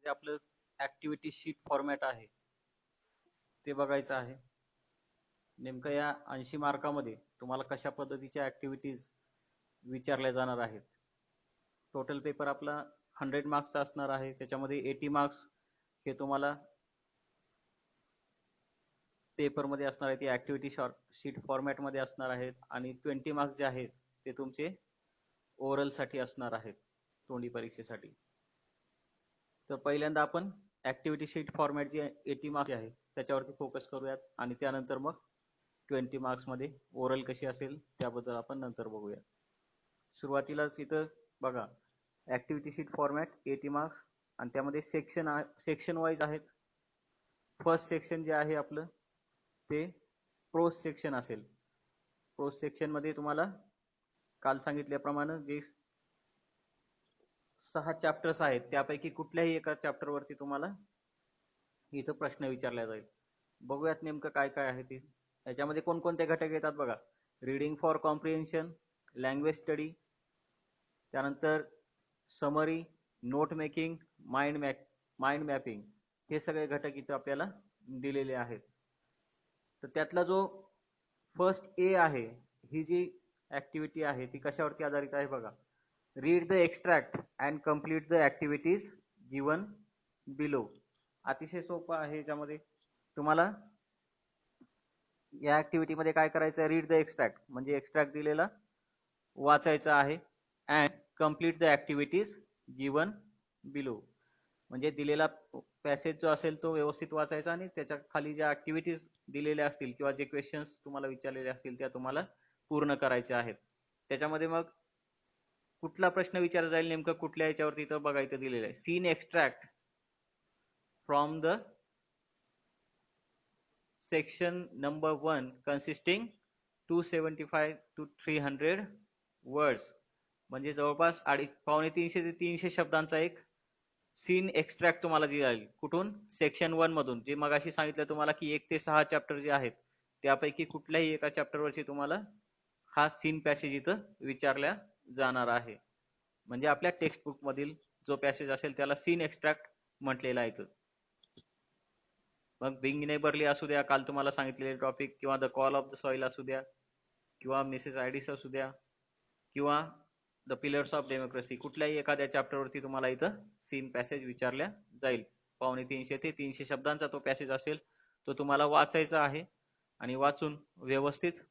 त्याच्यावरती आपलं activity sheet format आहे ते बघायचं आहे. नेमकं या 80 मार्कामध्ये तुम्हाला कशा पद्धतीच्या ऍक्टिव्हिटीज विचारल्या जाणार आहेत. टोटल पेपर आपला 100 मार्क्सचा असणार आहे. त्याच्यामध्ये 80 मार्क्स हे तुम्हाला पेपरमध्ये असणार आहे, ती ऍक्टिव्हिटी शीट फॉर्मॅटमध्ये असणार आहेत आणि 20 मार्क्स जे आहेत ते तुमचे ओरल साठी असणार आहेत, तोंडी परीक्षेसाठी. तर पहिल्यांदा आपण ऍक्टिव्हिटी शीट फॉर्मॅट जी 80 मार्क्स आहे त्याच्यावरती फोकस करूयात आणि त्यानंतर मग 20 मार्क्स मध्ये ओरल कशी असेल त्याबद्दल आपण नंतर बघूया. सुरुवातीलाच इथं बघा ऍक्टिव्हिटी शीट फॉर्मॅट 80 मार्क्स आणि त्यामध्ये सेक्शन वाईज आहेत. फर्स्ट सेक्शन जे आहे आपलं ते प्रोज सेक्शन असेल. प्रोज सेक्शन मध्ये तुम्हाला काल सांगितल्याप्रमाणे जे 6 चॅप्टर्स आहेत त्यापैकी कुठल्याही एका चॅप्टर वरती तुम्हाला इथं प्रश्न विचारला जाईल. बघूयात नेमकं काय काय आहे ते. याच्यामध्ये कोणकोणते घटक येतात बघा. Reading for comprehension, language study, त्यानंतर summary, note making, mind mapping, हे सगळे घटक इथं आपल्याला दिलेले आहेत. तर त्यातला जो फर्स्ट ए आहे, ही जी ऍक्टिव्हिटी आहे ती कशावरती आधारित आहे बघा. Read the extract and complete the activities given below. अतिशय सोपं आहे. याच्यामध्ये तुम्हाला या ऍक्टिव्हिटी मध्ये काय करायचं आहे, रीड द एक्स्ट्रॅक्ट म्हणजे एक्स्ट्रॅक्ट दिलेला वाचायचा आहे and complete the activities given below म्हणजे दिलेला पॅसेज जो असेल तो व्यवस्थित वाचायचा आणि त्याच्या खाली ज्या ऍक्टिव्हिटीज दिलेल्या असतील किंवा जे क्वेश्चन्स तुम्हाला विचारलेले असतील त्या तुम्हाला पूर्ण करायच्या आहेत. त्याच्यामध्ये मग कुठला प्रश्न विचारला जाईल नेमकं कुठल्या याच्यावरती इथं बघायचं दिलेलं आहे. Seen extract from the section number 1 consisting 275 to 300 words म्हणजे जवळपास 250 ते 300 शब्दांचा एक सीन एक्स्ट्रॅक्ट तुम्हाला दिला जाईल. कुठून? सेक्शन 1 मधून. जे मगाशी सांगितलं तुम्हाला की 1 ते 6 चॅप्टर जे आहेत त्यापैकी कुठल्याही एका चॅप्टरवरची तुम्हाला हा सीन पॅसेज इथं विचारल्या जाणार आहे. म्हणजे आपल्या टेक्स्ट बुक मधील जो पॅसेज असेल त्याला सीन एक्स्ट्रॅक्ट म्हटलेला आहे. मग बिंग नेबरली असू द्या, काल तुम्हाला सांगितलेले टॉपिक, किंवा the call of the soil असू द्या, किंवा मिसेस आयडिस असू द्या, किंवा द पिलर्स ऑफ डेमोक्रेसी, कुठल्याही एखाद्या चॅप्टरवरती तुम्हाला इथं सीन पॅसेज विचारल्या जाईल. 250 ते 300 शब्दांचा तो पॅसेज असेल, तो तुम्हाला वाचायचा आहे आणि वाचून व्यवस्थित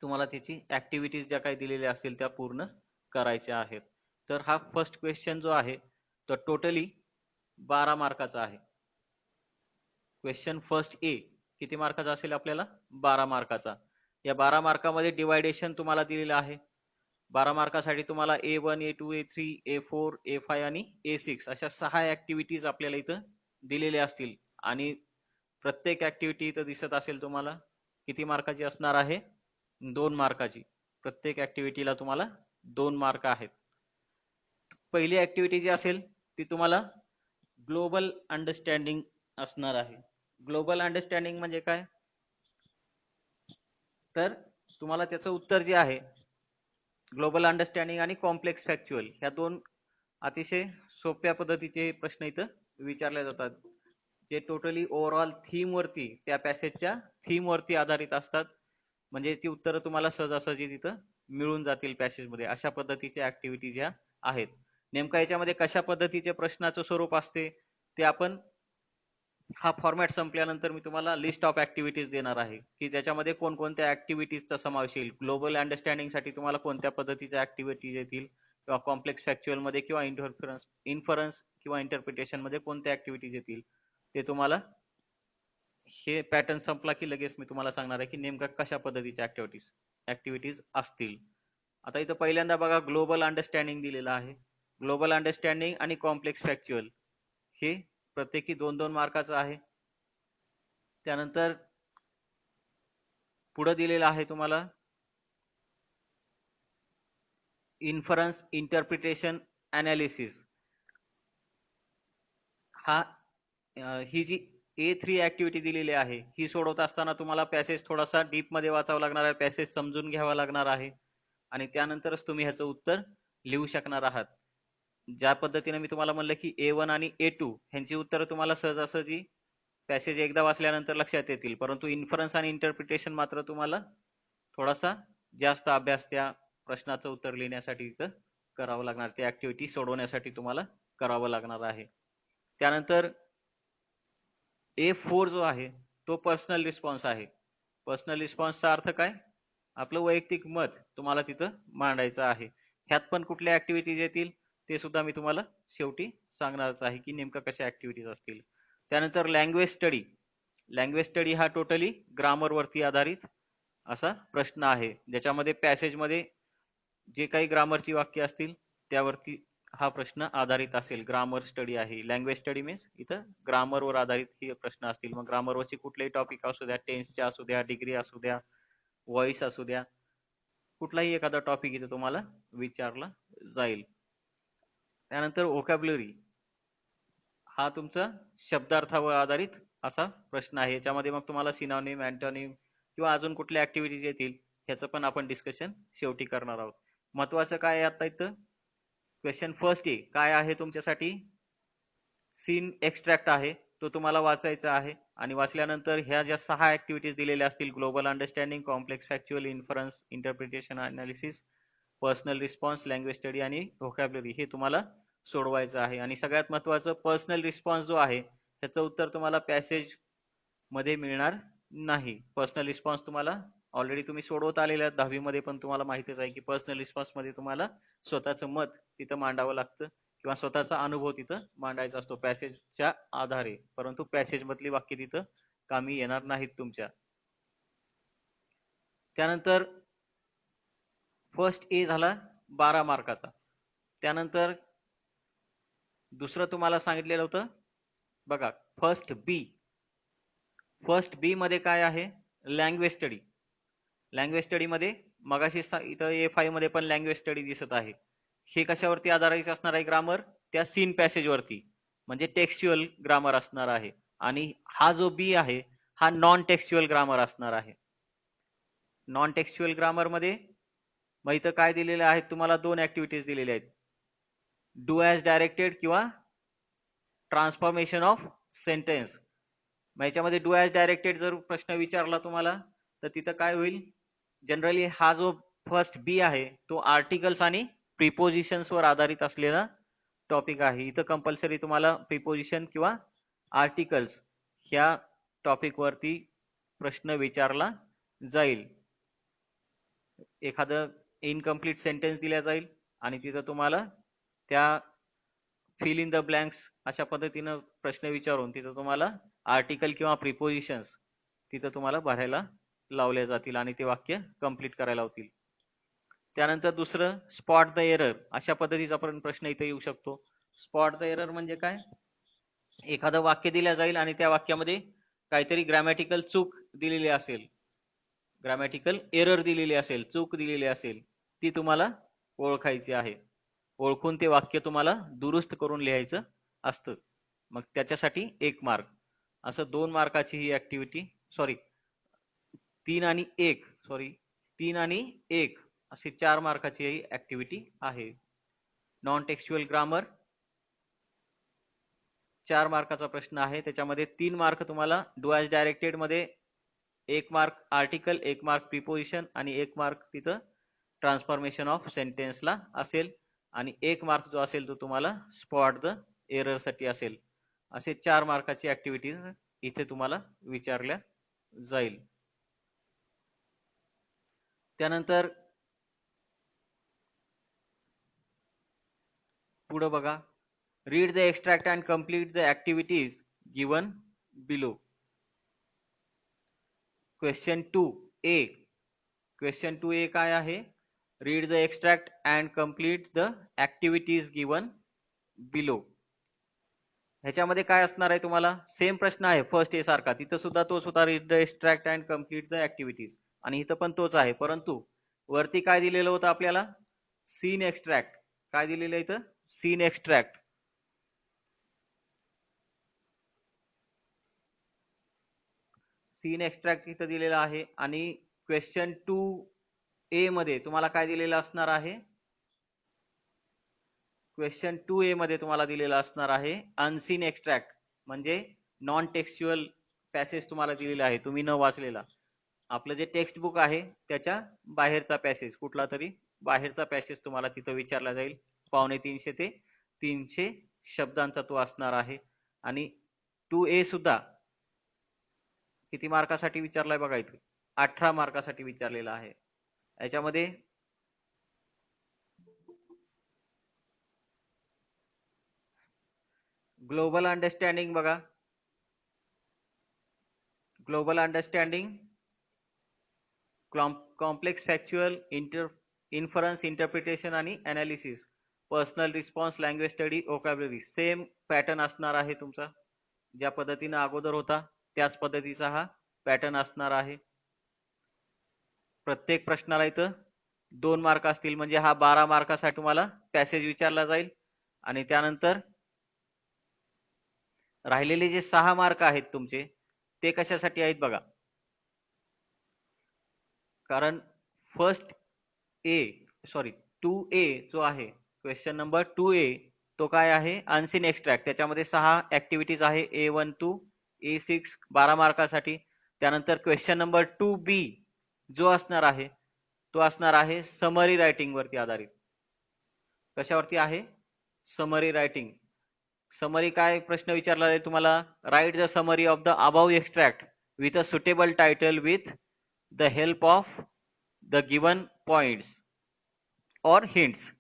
तुम्हाला त्याची ऍक्टिव्हिटीज ज्या काही दिलेल्या असतील त्या पूर्ण करायच्या आहेत. तर हा फर्स्ट क्वेश्चन जो आहे तो टोटली 12 मार्काचा आहे. क्वेश्चन फर्स्ट ए किती मार्काचा असेल आपल्याला? 12 मार्काचा. या 12 मार्कामध्ये डिवायडेशन तुम्हाला दिलेलं आहे. 12 मार्कासाठी तुम्हाला A1, A2, A3, A4, A5 आणि A6 अशा 6 ऍक्टिव्हिटीज आपल्याला इथं दिलेल्या असतील आणि प्रत्येक ऍक्टिव्हिटी इथं दिसत असेल तुम्हाला किती मार्काची असणार आहे? 2 मार्काची. प्रत्येक ऍक्टिव्हिटीला तुम्हाला 2 मार्क आहेत. पहिली ऍक्टिव्हिटी जी असेल ती तुम्हाला ग्लोबल अंडरस्टँडिंग असणार आहे. ग्लोबल अंडरस्टँडिंग म्हणजे काय? तर तुम्हाला त्याचं उत्तर जे आहे, ग्लोबल अंडरस्टँडिंग आणि कॉम्प्लेक्स फॅक्च्युअल ह्या दोन अतिशय सोप्या पद्धतीचे प्रश्न इथं विचारले जातात, जे टोटली ओव्हरऑल थीम वरती, त्या पॅसेजच्या थीम वरती आधारित असतात. म्हणजे ती उत्तरं तुम्हाला सहजासहजी तिथं मिळून जातील पॅसेज मध्ये. अशा पद्धतीच्या ऍक्टिव्हिटीज ह्या आहेत. नेमका याच्यामध्ये कशा पद्धतीचे प्रश्नाचं स्वरूप असते ते आपण हा फॉर्मॅट संपल्यानंतर मी तुम्हाला लिस्ट ऑफ ऍक्टिव्हिटीज देणार आहे की त्याच्यामध्ये कोणकोणत्या ऍक्टिव्हिटीजचा समावेश येईल. ग्लोबल अंडरस्टँडिंग साठी तुम्हाला कोणत्या पद्धतीच्या ऍक्टिव्हिटीज येतील, किंवा कॉम्प्लेक्स फॅक्च्युअल मध्ये किंवा इन्फरन्स किंवा इंटरप्रिटेशन मध्ये कोणत्या ऍक्टिव्हिटीज येतील ते तुम्हाला हे पॅटर्न संपला की लगेच मी तुम्हाला सांगणार आहे की नेमका कशा पद्धतीच्या ऍक्टिव्हिटीज असतील. आता इथं पहिल्यांदा बघा ग्लोबल अंडरस्टँडिंग दिलेलं आहे. ग्लोबल अंडरस्टँडिंग आणि कॉम्प्लेक्स फॅक्च्युअल हे प्रत्येकी 2-2 मार्काचं आहे. त्यानंतर पुढे दिलेलं आहे तुम्हाला इन्फरन्स, इंटरप्रिटेशन, अनालिसिस. ही जी A3 ऍक्टिव्हिटी दिलेली आहे ही सोडवत असताना तुम्हाला पॅसेज थोडासा डीप मध्ये वाचावा लागणार आहे, पॅसेज समजून घ्यावा लागणार आहे आणि त्यानंतरच तुम्ही ह्याचं उत्तर लिहू शकणार आहात. ज्या पद्धतीने मी तुम्हाला म्हणलं की A1 आणि A2 ह्यांची उत्तरं तुम्हाला सहजासहजी पॅसेज एकदा वाचल्यानंतर लक्षात येतील, परंतु इन्फरन्स आणि इंटरप्रिटेशन मात्र तुम्हाला थोडासा जास्त अभ्यास त्या प्रश्नाचं उत्तर लिहिण्यासाठी इथं करावं लागणार, त्या ऍक्टिव्हिटी सोडवण्यासाठी तुम्हाला करावं लागणार आहे. त्यानंतर A4 जो आहे तो पर्सनल रिस्पॉन्स आहे. पर्सनल रिस्पॉन्सचा अर्थ काय? आपलं वैयक्तिक मत तुम्हाला तिथं मांडायचं आहे. ह्यात पण कुठल्या ऍक्टिव्हिटीज येतील ते सुद्धा मी तुम्हाला शेवटी सांगणारच आहे की नेमकं कशा ऍक्टिव्हिटीज असतील. त्यानंतर लँग्वेज स्टडी. लँग्वेज स्टडी हा टोटली ग्रामर वरती आधारित असा प्रश्न आहे, ज्याच्यामध्ये पॅसेजमध्ये जे काही ग्रामरची वाक्य असतील त्यावरती हा प्रश्न आधारित असेल. ग्रामर स्टडी आहे. लँग्वेज स्टडी मीन्स इथं ग्रामरवर आधारित हे प्रश्न असतील. मग ग्रामरवरचे कुठलेही टॉपिक असू द्या, टेन्सचे असू द्या, डिग्री असू द्या, व्हॉइस असू द्या, कुठलाही एखादा टॉपिक इथे तुम्हाला विचारला जाईल. त्यानंतर व्होकॅब्युलरी हा तुमचा शब्दार्थावर आधारित असा प्रश्न आहे. याच्यामध्ये मग तुम्हाला सिनॉनिम, अँटोनिम किंवा अजून कुठल्या ऍक्टिव्हिटीज येतील ह्याचं पण आपण डिस्कशन शेवटी करणार आहोत. महत्वाचं काय आहे आता इथं, क्वेश्चन फर्स्ट ए काय आहे तुमच्यासाठी, सीन एक्स्ट्रॅक्ट आहे, तो तुम्हाला वाचायचा आहे. आणि वाचल्यानंतर ह्या ज्या 6 ऍक्टिव्हिटीज दिलेल्या असतील, global understanding, complex factual, inference, interpretation, analysis, personal response, language study आणि व्होकॅब्युलरी, हे तुम्हाला सोडवायचं आहे. आणि सगळ्यात महत्वाचं पर्सनल रिस्पॉन्स जो आहे त्याचं उत्तर तुम्हाला पॅसेज मध्ये मिळणार नाही. पर्सनल रिस्पॉन्स तुम्हाला ऑलरेडी तुम्ही सोडवत आलेल्या 10वी मध्ये पण तुम्हाला माहितीच आहे की पर्सनल रिस्पॉन्स मध्ये तुम्हाला स्वतःचं मत तिथं मांडावं लागतं किंवा स्वतःचा अनुभव तिथं मांडायचा असतो पॅसेजच्या आधारे, परंतु पॅसेज मधली वाक्य तिथं कामी येणार नाहीत तुमच्या. त्यानंतर फर्स्ट ए झाला 12 मार्काचा. त्यानंतर दुसरं तुम्हाला सांगितलेलं होतं बघा, फर्स्ट बी मध्ये काय आहे, लँग्वेज स्टडी. लँग्वेज स्टडी मध्ये मगाशी इथं A5 मध्ये पण लँग्वेज स्टडी दिसत आहे. हे कशावरती आधारित असणार आहे ग्रामर, त्या सीन पॅसेज वरती, म्हणजे टेक्स्च्युअल ग्रामर असणार आहे. आणि हा जो बी आहे हा नॉन टेक्स्च्युअल ग्रामर असणार आहे. नॉन टेक्स्च्युअल ग्रामर मध्ये मग इथं काय दिलेले आहेत तुम्हाला, 2 ऍक्टिव्हिटीज दिलेल्या आहेत, डू ॲज डायरेक्टेड किंवा ट्रान्सफॉर्मेशन ऑफ सेंटेन्स. मग याच्यामध्ये डू ॲज डायरेक्टेड जर प्रश्न विचारला तुम्हाला तर तिथं काय होईल, जनरली हा जो फर्स्ट बी आहे तो आर्टिकल्स आणि प्रिपोजिशन्स वर आधारित असलेला टॉपिक आहे. इथं कंपल्सरी तुम्हाला प्रिपोजिशन किंवा आर्टिकल्स ह्या टॉपिक वरती प्रश्न विचारला जाईल. एखादं इनकम्प्लीट सेंटेन्स दिला जाईल आणि तिथं तुम्हाला त्या फिल इन द ब्लँक्स अशा पद्धतीनं प्रश्न विचारून तिथं तुम्हाला आर्टिकल किंवा प्रिपोजिशन्स तिथं तुम्हाला भरायला लावले जातील आणि ते वाक्य कंप्लीट करायला होतील. त्यानंतर दुसरं स्पॉट द एरर, अशा पद्धतीचा पण प्रश्न इथे येऊ शकतो. स्पॉट द एरर म्हणजे काय, एखादं वाक्य दिलं जाईल आणि त्या वाक्यामध्ये काहीतरी ग्रॅमॅटिकल चूक दिलेली असेल, ग्रॅमॅटिकल एरर दिलेली असेल, चूक दिलेली असेल, ती तुम्हाला ओळखायची आहे. ओळखून ते वाक्य तुम्हाला दुरुस्त करून लिहायचं असतं. मग त्याच्यासाठी 1 मार्क. असं 2 मार्काची ही ऍक्टिव्हिटी, 3 आणि 1 अशी 4 मार्काची ही ऍक्टिव्हिटी आहे. नॉन टेक्स्च्युअल ग्रामर 4 मार्काचा प्रश्न आहे. त्याच्यामध्ये 3 मार्क तुम्हाला डू ॲज डायरेक्टेड मध्ये, 1 मार्क आर्टिकल, 1 मार्क प्रिपोजिशन आणि 1 मार्क तिथं ट्रान्सफॉर्मेशन ऑफ सेंटेन्सला असेल आणि 1 मार्क जो असेल तो तुम्हाला स्पॉट द एरर साठी असेल. असे 4 मार्काची ऍक्टिव्हिटी इथे तुम्हाला विचारल्या जाईल. त्यानंतर पुढे बघा, read the extract and complete the activities given below. Question 2A काय आहे, read the extract and complete the activities given below. ह्याच्यामध्ये काय असणार आहे, तुम्हाला सेम प्रश्न आहे फर्स्ट ए सारखा, तिथं सुद्धा तोच होता, read the extract and complete the activities, आणि इथं पण तोच आहे. परंतु वरती काय दिलेलं होतं आपल्याला, सीन एक्स्ट्रॅक्ट. काय दिलेलं आहे इथं, सीन एक्स्ट्रॅक्ट. सीन एक्स्ट्रॅक्ट इथं दिलेला आहे. आणि क्वेश्चन 2A मध्ये तुम्हाला काय दिलेलं असणार आहे, क्वेश्चन 2A मध्ये तुम्हाला दिलेला असणार आहे अनसीन एक्स्ट्रॅक्ट, म्हणजे नॉन टेक्स्च्युअल पॅसेज तुम्हाला दिलेला आहे, तुम्ही न वाचलेला. आपलं जे टेक्स्ट बुक आहे त्याच्या बाहेरचा पॅसेज, कुठला तरी बाहेरचा पॅसेज तुम्हाला तिथं विचारला जाईल. 250 ते 300 शब्दांचा तो असणार आहे. आणि 2A सुद्धा किती मार्कासाठी विचारलाय बघा इथे, 18 मार्कासाठी विचारलेला आहे. याच्यामध्ये ग्लोबल अंडरस्टँडिंग बघा, global understanding, complex factual, inference, interpretation आणि analysis, personal response, language study, vocabulary. Same pattern असणार आहे तुमचा, ज्या पद्धतीने अगोदर होता त्याच पद्धतीचा हा पॅटर्न असणार आहे. प्रत्येक प्रश्नाला इथं 2 मार्क असतील, म्हणजे हा 12 मार्कासाठी तुम्हाला पॅसेज विचारला जाईल. आणि त्यानंतर राहिलेले जे 6 मार्क आहेत तुमचे ते कशासाठी आहेत बघा. कारण 2A जो आहे, क्वेश्चन नंबर 2A तो काय आहे, अनसीन एक्स्ट्रॅक्ट. त्याच्यामध्ये 6 ऍक्टिव्हिटीज आहे, A1 to A6, 12 मार्कासाठी. त्यानंतर क्वेश्चन नंबर 2B जो असणार आहे तो असणार आहे समरी रायटिंग वरती आधारित. कशावरती आहे, समरी रायटिंग. समरी काय प्रश्न विचारला जाईल तुम्हाला, write the summary of the above extract with a suitable title with the help of the given points और हिंट्स.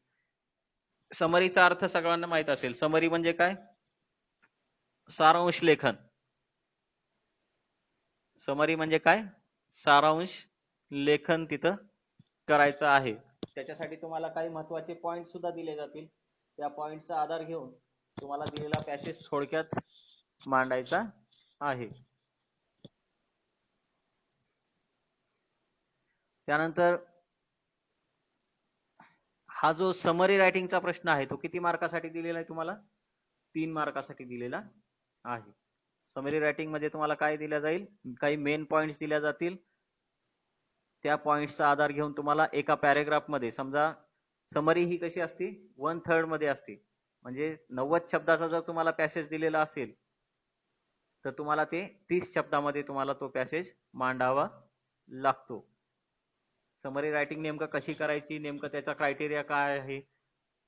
समरीचा अर्थ सगळ्यांना माहित असेल. समरी म्हणजे काय, सारांश लेखन. समरी म्हणजे काय, सारांश लेखन तिथं करायचं आहे. त्याच्यासाठी तुम्हाला काही महत्वाचे पॉइंट सुद्धा दिले जातील. त्या पॉइंटचा आधार घेऊन तुम्हाला दिलेला पॅसेज थोडक्यात मांडायचा आहे. त्यानंतर हा जो समरी रायटिंगचा प्रश्न आहे तो किती मार्कासाठी दिलेला आहे तुम्हाला, 3 मार्कासाठी दिलेला आहे. समरी रायटिंग मध्ये तुम्हाला काय दिल्या जाईल, काही मेन पॉइंट्स दिल्या जातील. त्या पॉइंट्सचा आधार घेऊन तुम्हाला एका पॅरेग्राफ मध्ये, समजा समरी ही कशी असते, 1/3 मध्ये असते. म्हणजे 90 शब्दाचा जर तुम्हाला पॅसेज दिलेला असेल तर तुम्हाला ते 30 शब्दामध्ये तुम्हाला तो पॅसेज मांडावा लागतो. समरी रायटिंग नेमकं कशी करायची, नेमकं त्याचा क्रायटेरिया काय आहे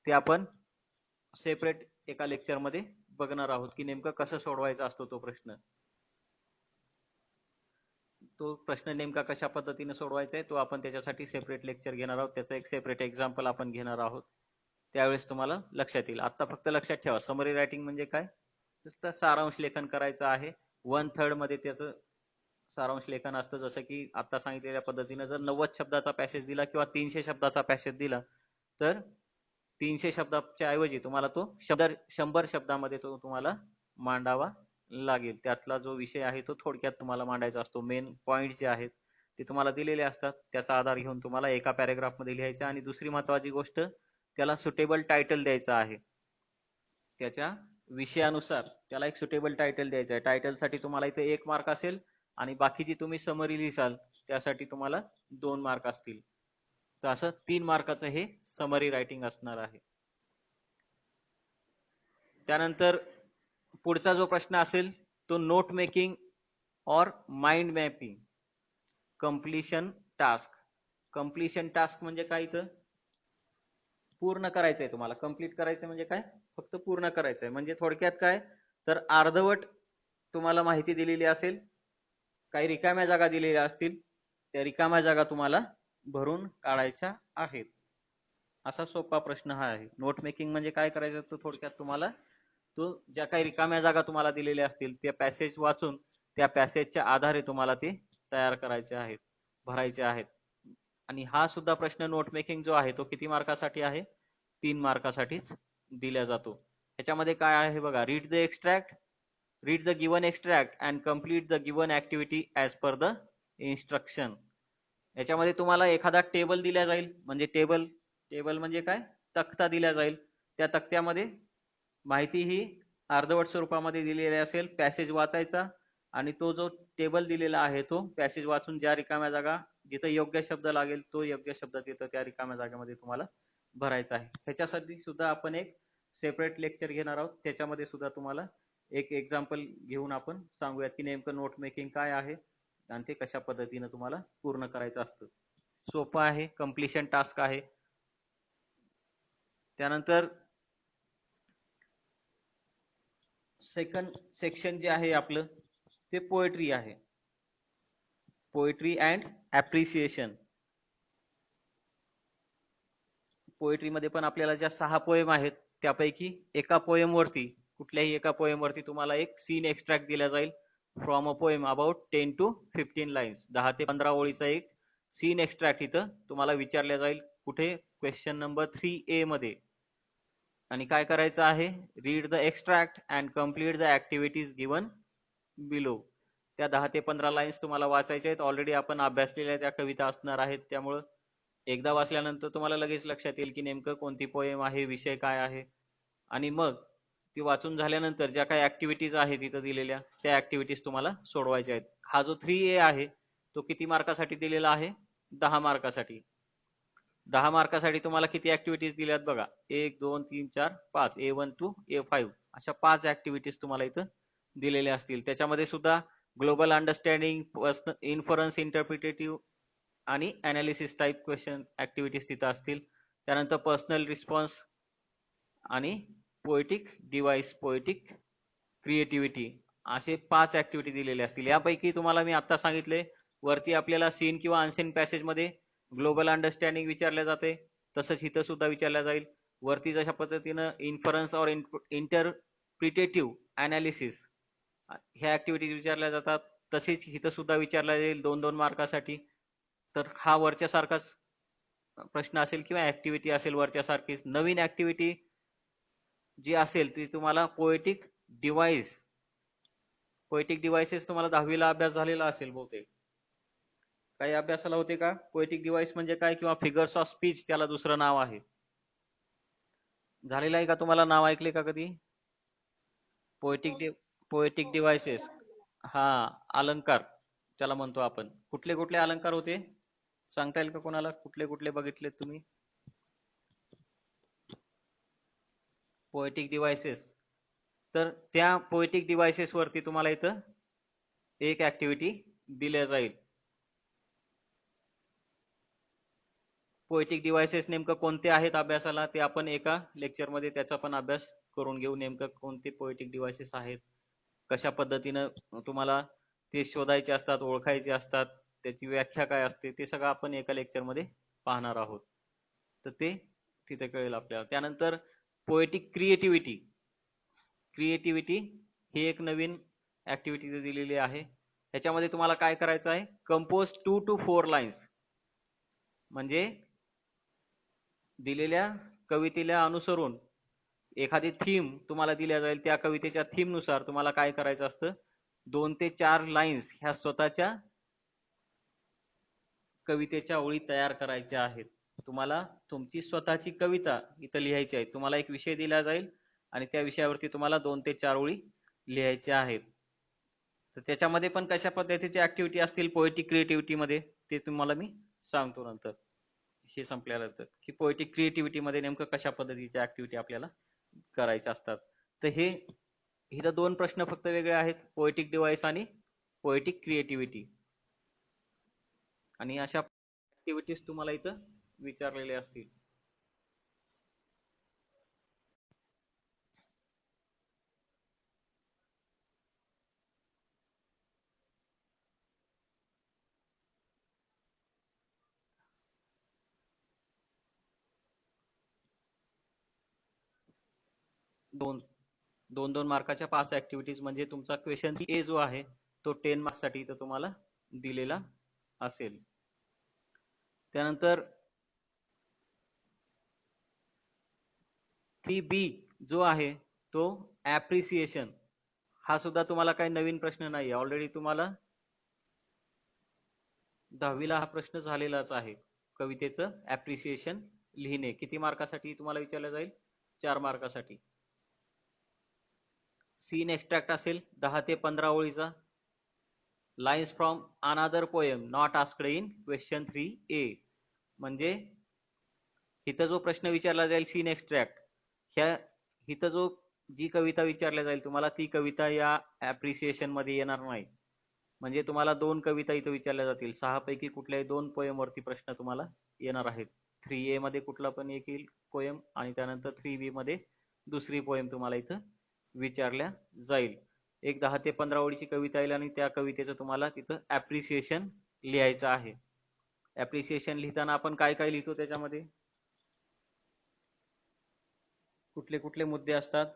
ते आपण सेपरेट एका लेक्चर मध्ये बघणार आहोत, की नेमकं कसं सोडवायचा असतो तो प्रश्न. तो प्रश्न नेमका कशा पद्धतीने सोडवायचा आहे तो आपण त्याच्यासाठी सेपरेट लेक्चर घेणार आहोत. त्याचं एक सेपरेट एक्झाम्पल आपण घेणार आहोत, त्यावेळेस तुम्हाला लक्षात येईल. आता फक्त लक्षात ठेवा, समरी रायटिंग म्हणजे काय, नुसतं सारांश लेखन करायचं आहे. 1/3 मध्ये त्याचं सारांश लेखन असतं. जसं की आता सांगितलेल्या पद्धतीने जर 90 शब्दाचा पॅसेज दिला किंवा 300 शब्दाचा पॅसेज दिला तर 300 शब्दाच्या ऐवजी तुम्हाला तो 100 शब्दामध्ये तो तुम्हाला मांडावा लागेल. त्यातला जो विषय आहे तो थोडक्यात तुम्हाला मांडायचा असतो. मेन पॉइंट जे आहेत ते तुम्हाला दिलेले असतात, त्याचा आधार घेऊन तुम्हाला एका पॅरेग्राफ मध्ये लिहायचं. आणि दुसरी महत्वाची गोष्ट, त्याला सुटेबल टायटल द्यायचं आहे. त्याच्या विषयानुसार त्याला एक सुटेबल टायटल द्यायचं आहे. टायटल साठी तुम्हाला इथे 1 मार्क असेल आणि बाकीची तुम्ही समरी लिहिसाल त्यासाठी तुम्हाला 2 मार्क असतील. तर असं 3 मार्काचं हे समरी रायटिंग असणार आहे. त्यानंतर पुढचा जो प्रश्न असेल तो नोट मेकिंग और mind mapping completion task. Completion task म्हणजे काय, इथं पूर्ण करायचंय तुम्हाला. कंप्लीट करायचं म्हणजे काय, फक्त पूर्ण करायचंय. म्हणजे थोडक्यात काय, तर अर्धवट तुम्हाला माहिती दिलेली असेल, काही रिकाम्या जागा दिलेल्या असतील, त्या रिकाम्या जागा तुम्हाला भरून काढायच्या आहेत. असा सोपा प्रश्न हा आहे. नोट मेकिंग म्हणजे काय करायचं, तो थोडक्यात तुम्हाला तो ज्या काही रिकाम्या जागा तुम्हाला दिलेल्या असतील त्या पॅसेज वाचून त्या पॅसेजच्या आधारे तुम्हाला ते तयार करायचे आहेत, भरायचे आहेत. आणि हा सुद्धा प्रश्न नोट मेकिंग जो आहे तो किती मार्कासाठी आहे, 3 मार्कासाठीच दिला जातो. ह्याच्यामध्ये काय आहे बघा, read the given extract and complete the given activity as per the instruction. याच्यामध्ये तुम्हाला एखादा टेबल दिला जाईल, म्हणजे टेबल म्हणजे काय, तक्ता दिला जाईल. त्या तक्त्यामध्ये माहिती ही अर्धवट स्वरूपामध्ये दिलेली असेल, पॅसेज वाचायचा आणि तो जो टेबल दिलेला आहे तो पॅसेज वाचून ज्या रिकाम्या जागा जिथे योग्य शब्द लागेल तो योग्य शब्द तिथं त्या रिकाम्या जागेमध्ये तुम्हाला भरायचा आहे. ह्याच्यासाठी सुद्धा आपण एक सेपरेट लेक्चर घेणार आहोत. त्याच्यामध्ये सुद्धा तुम्हाला एक एक्झाम्पल घेऊन आपण सांगूयात की नेमकं नोट मेकिंग काय आहे आणि ते कशा पद्धतीने तुम्हाला पूर्ण करायचं असतं. सोपं आहे, कम्प्लिशन टास्क आहे. त्यानंतर सेकंड सेक्शन जे आहे आपलं ते पोएट्री आहे. Poetry and appreciation. पोएट्रीमध्ये पण आपल्याला ज्या 6 पोएम आहेत त्यापैकी एका पोएमवरती, कुठल्याही एका पोएमवरती तुम्हाला एक सीन एक्स्ट्रॅक्ट दिला जाईल from a poem about 10 to 15 lines. 10 ते 15 ओळीचा एक सीन एक्स्ट्रॅक्ट इथं तुम्हाला विचारल्या जाईल. कुठे? क्वेश्चन नंबर 3A मध्ये. आणि काय करायचं आहे? Read the extract and complete the activities given below. त्या 10 ते 15 लाईन्स तुम्हाला वाचायच्या आहेत. ऑलरेडी आपण अभ्यासलेल्या त्या कविता असणार आहेत, त्यामुळं एकदा वाचल्यानंतर तुम्हाला लगेच लक्षात येईल की नेमकं कोणती पोएम आहे, विषय काय आहे. आणि मग ती वाचून झाल्यानंतर ज्या काही ऍक्टिव्हिटीज आहेत तिथं दिलेल्या त्या ऍक्टिव्हिटीज तुम्हाला सोडवायच्या आहेत. हा जो 3A आहे तो किती मार्कासाठी दिलेला आहे? 10 मार्कासाठी. 10 मार्कासाठी तुम्हाला किती ऍक्टिव्हिटीज दिल्यात बघा. 1 2 3 4 5 A1 to A5 अशा 5 ऍक्टिव्हिटीज तुम्हाला इथं दिलेल्या असतील. त्याच्यामध्ये सुद्धा ग्लोबल अंडरस्टँडिंग, इन्फरन्स, इंटरप्रिटेटिव्ह आणि अनालिसिस टाईप क्वेश्चन ऍक्टिव्हिटीज तिथं असतील. त्यानंतर पर्सनल रिस्पॉन्स आणि पोएटिक डिव्हाइस, पोएटिक क्रिएटिव्हिटी असे 5 ऍक्टिव्हिटी दिलेले असतील. यापैकी तुम्हाला मी आता सांगितले वरती आपल्याला सीन किंवा अनसीन पॅसेज मध्ये ग्लोबल अंडरस्टँडिंग विचारल्या जाते, तसंच इथं सुद्धा विचारल्या जाईल. वरती जशा पद्धतीनं इन्फरन्स और इंटरप्रिटेटिव्ह अनालिसिस ह्या ऍक्टिव्हिटीज विचारल्या जातात, तसेच इथं सुद्धा विचारल्या जाईल 2-2 मार्कासाठी. तर हा वरच्या सारखाच प्रश्न असेल किंवा ऍक्टिव्हिटी असेल वरच्या सारखीच. नवीन ऍक्टिव्हिटी जी असेल ती तुम्हाला पोएटिक डिव्हाइस, पोएटिक डिव्हाइसेस तुम्हाला 10वीला अभ्यास झालेला असेल बहुतेक. काही अभ्यासाला होते का? पोएटिक डिव्हाइस म्हणजे काय, किंवा फिगर्स ऑफ स्पीच त्याला दुसरं नाव आहे. झालेलं आहे का? तुम्हाला नाव ऐकले का कधी? Poetic devices. हा, अलंकार त्याला म्हणतो आपण. कुठले कुठले अलंकार होते सांगता येईल का कोणाला? कुठले कुठले बघितले तुम्ही पोएटिक डिव्हाइसेस? तर त्या पोएटिक डिव्हाइसेस वरती तुम्हाला इथं एक ऍक्टिव्हिटी दिल्या जाईल. पोएटिक डिव्हाइसेस नेमकं कोणते आहेत अभ्यासाला ते आपण एका लेक्चर मध्ये त्याचा पण अभ्यास करून घेऊ. नेमकं कोणते पोएटिक डिव्हाइसेस आहेत, कशा पद्धतीनं तुम्हाला ते शोधायचे असतात, ओळखायचे असतात, त्याची व्याख्या काय असते, ते सगळं आपण एका लेक्चर मध्ये पाहणार आहोत. तर ते तिथे कळेल आपल्याला. त्यानंतर पोएटिक क्रिएटिव्हिटी. क्रिएटिव्हिटी ही एक नवीन ऍक्टिव्हिटी दिलेली आहे. त्याच्यामध्ये तुम्हाला काय करायचं आहे? Compose 2 to 4 lines. म्हणजे दिलेल्या कवितेला अनुसरून एखादी थीम तुम्हाला दिल्या जाईल. त्या कवितेच्या थीम नुसार तुम्हाला काय करायचं असतं? 2 ते 4 लाईन्स ह्या स्वतःच्या कवितेच्या ओळी तयार करायच्या आहेत. तुम्हाला तुमची स्वतःची कविता इथं लिहायची आहे. तुम्हाला एक विषय दिला जाईल आणि त्या विषयावरती तुम्हाला 2 ते 4 ओळी लिहायच्या आहेत. तर त्याच्यामध्ये पण कशा पद्धतीची ऍक्टिव्हिटी असतील पोएटिक क्रिएटिव्हिटी मध्ये ते तुम्हाला मी सांगतो नंतर हे संपल्यानंतर, की पोएटिक क्रिएटिव्हिटी मध्ये नेमकं कशा पद्धतीच्या ऍक्टिव्हिटी आपल्याला करायच्या असतात. तर हे इथं 2 प्रश्न फक्त वेगळे आहेत, पोएटिक डिव्हाइस आणि पोएटिक क्रिएटिव्हिटी. आणि अशा ऍक्टिव्हिटीज तुम्हाला इथं विचारलेले असतील. दोन मार्काच्या 5 ऍक्टिव्हिटीज म्हणजे तुमचा क्वेश्चन ए जो आहे तो 10 मार्क्स साठी इथं तुम्हाला दिलेला असेल. त्यानंतर 3B जो आहे तो ऍप्रिसिएशन. हा सुद्धा तुम्हाला काही नवीन प्रश्न नाही, ऑलरेडी तुम्हाला 10वीला हा प्रश्न झालेलाच आहे. कवितेचं ऍप्रिसिएशन लिहिणे किती मार्कासाठी तुम्हाला विचारलं जाईल? 4 मार्कासाठी. सीन एक्स्ट्रॅक्ट असेल 10 ते 15 ओळीचा. Lines from another poem not asked in question 3A. म्हणजे इथं जो प्रश्न विचारला जाईल सीन एक्स्ट्रॅक्ट, ह्या इथं जी कविता विचारल्या जाईल तुम्हाला ती कविता या ऍप्रिसिएशन मध्ये येणार नाही. म्हणजे तुम्हाला 2 कविता इथं विचारल्या जातील. 6 पैकी कुठल्याही 2 पोएम वरती प्रश्न तुम्हाला येणार आहेत. 3A मध्ये कुठला पण एक येईल पोएम आणि त्यानंतर 3B मध्ये दुसरी पोएम तुम्हाला इथं विचारल्या जाईल. एक 10 ते 15 ओळीची कविता येईल आणि त्या कवितेचं तुम्हाला तिथं ऍप्रिसिएशन लिहायचं आहे. ऍप्रिसिएशन लिहिताना आपण काय काय लिहितो त्याच्यामध्ये? कुठले कुठले मुद्दे असतात?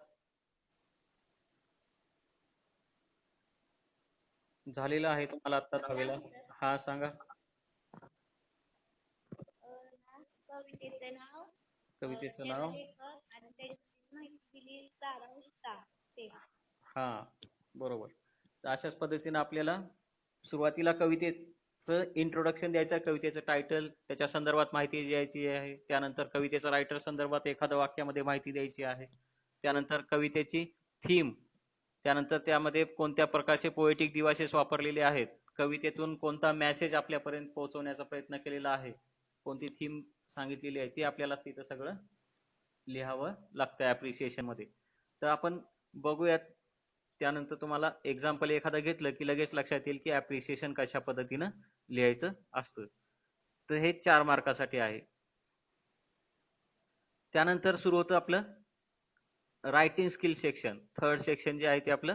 झालेलं आहे तुम्हाला आता 10वीला. हा सांगा. कवितेचं नाव. हा, बरोबर. तर अशाच पद्धतीने आपल्याला सुरुवातीला कवितेचं इंट्रोडक्शन द्यायचं, कवितेचं टायटल, त्याच्या संदर्भात माहिती द्यायची आहे. त्यानंतर कवितेचा रायटर संदर्भात एखाद्या वाक्यामध्ये माहिती द्यायची आहे. त्यानंतर कवितेची थीम, त्यानंतर त्यामध्ये कोणत्या प्रकारचे पोएटिक डिव्हाइसेस वापरलेले आहेत, कवितेतून कोणता मेसेज आपल्यापर्यंत पोहोचवण्याचा प्रयत्न केलेला आहे, कोणती थीम सांगितलेली आहे, ती आपल्याला तिथं सगळं लिहावं लागतं ऍप्रिसिएशन मध्ये. तर आपण बघूयात. त्यानंतर तुम्हाला एक्झाम्पल एखादं घेतलं की लगेच लक्षात येईल की ऍप्रिसिएशन कशा पद्धतीनं लिहायचं असतं. तर हे 4 मार्कासाठी आहे. त्यानंतर सुरू होतं आपलं writing skill section. Third section जे आहे ते आपलं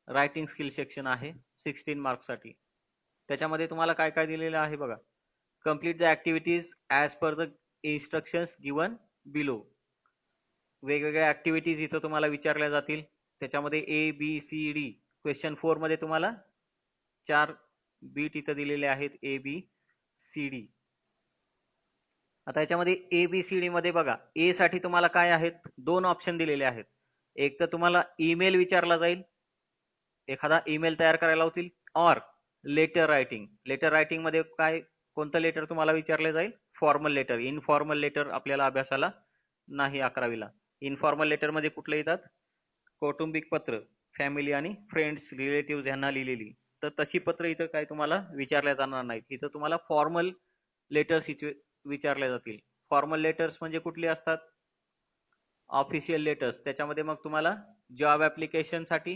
रायटिंग स्किल सेक्शन आहे 16 मार्क्ससाठी. त्याच्यामध्ये तुम्हाला काय काय दिलेलं आहे बघा. Complete the activities as per the instructions given below. वेगवेगळ्या ऍक्टिव्हिटीज इथं तुम्हाला विचारल्या जातील. त्याच्यामध्ये ABCD. क्वेश्चन 4 मध्ये तुम्हाला 4 बीट इथं दिलेले आहेत ABCD. आता याच्यामध्ये ABCD मध्ये बघा, ए साठी तुम्हाला काय आहेत, 2 ऑप्शन दिलेले आहेत. एक तर तुम्हाला ईमेल विचारला जाईल, एखादा ईमेल तयार करायला होतील, और लेटर रायटिंग. लेटर रायटिंग मध्ये काय, कोणतं लेटर तुम्हाला विचारले जाईल? Formal letter. इनफॉर्मल लेटर आपल्याला अभ्यासाला नाही 11वीला. इनफॉर्मल लेटर मध्ये कुठले येतात? कौटुंबिक पत्र, फॅमिली आणि फ्रेंड्स, रिलेटिव्ह यांना लिहिलेली. तर तशी पत्र इथं काय तुम्हाला विचारल्या जाणार नाहीत. इथं तुम्हाला फॉर्मल लेटर्स विचारल्या जातील. फॉर्मल लेटर्स म्हणजे कुठले असतात? Official letters. त्याच्यामध्ये मग तुम्हाला जॉब ऍप्लिकेशन साठी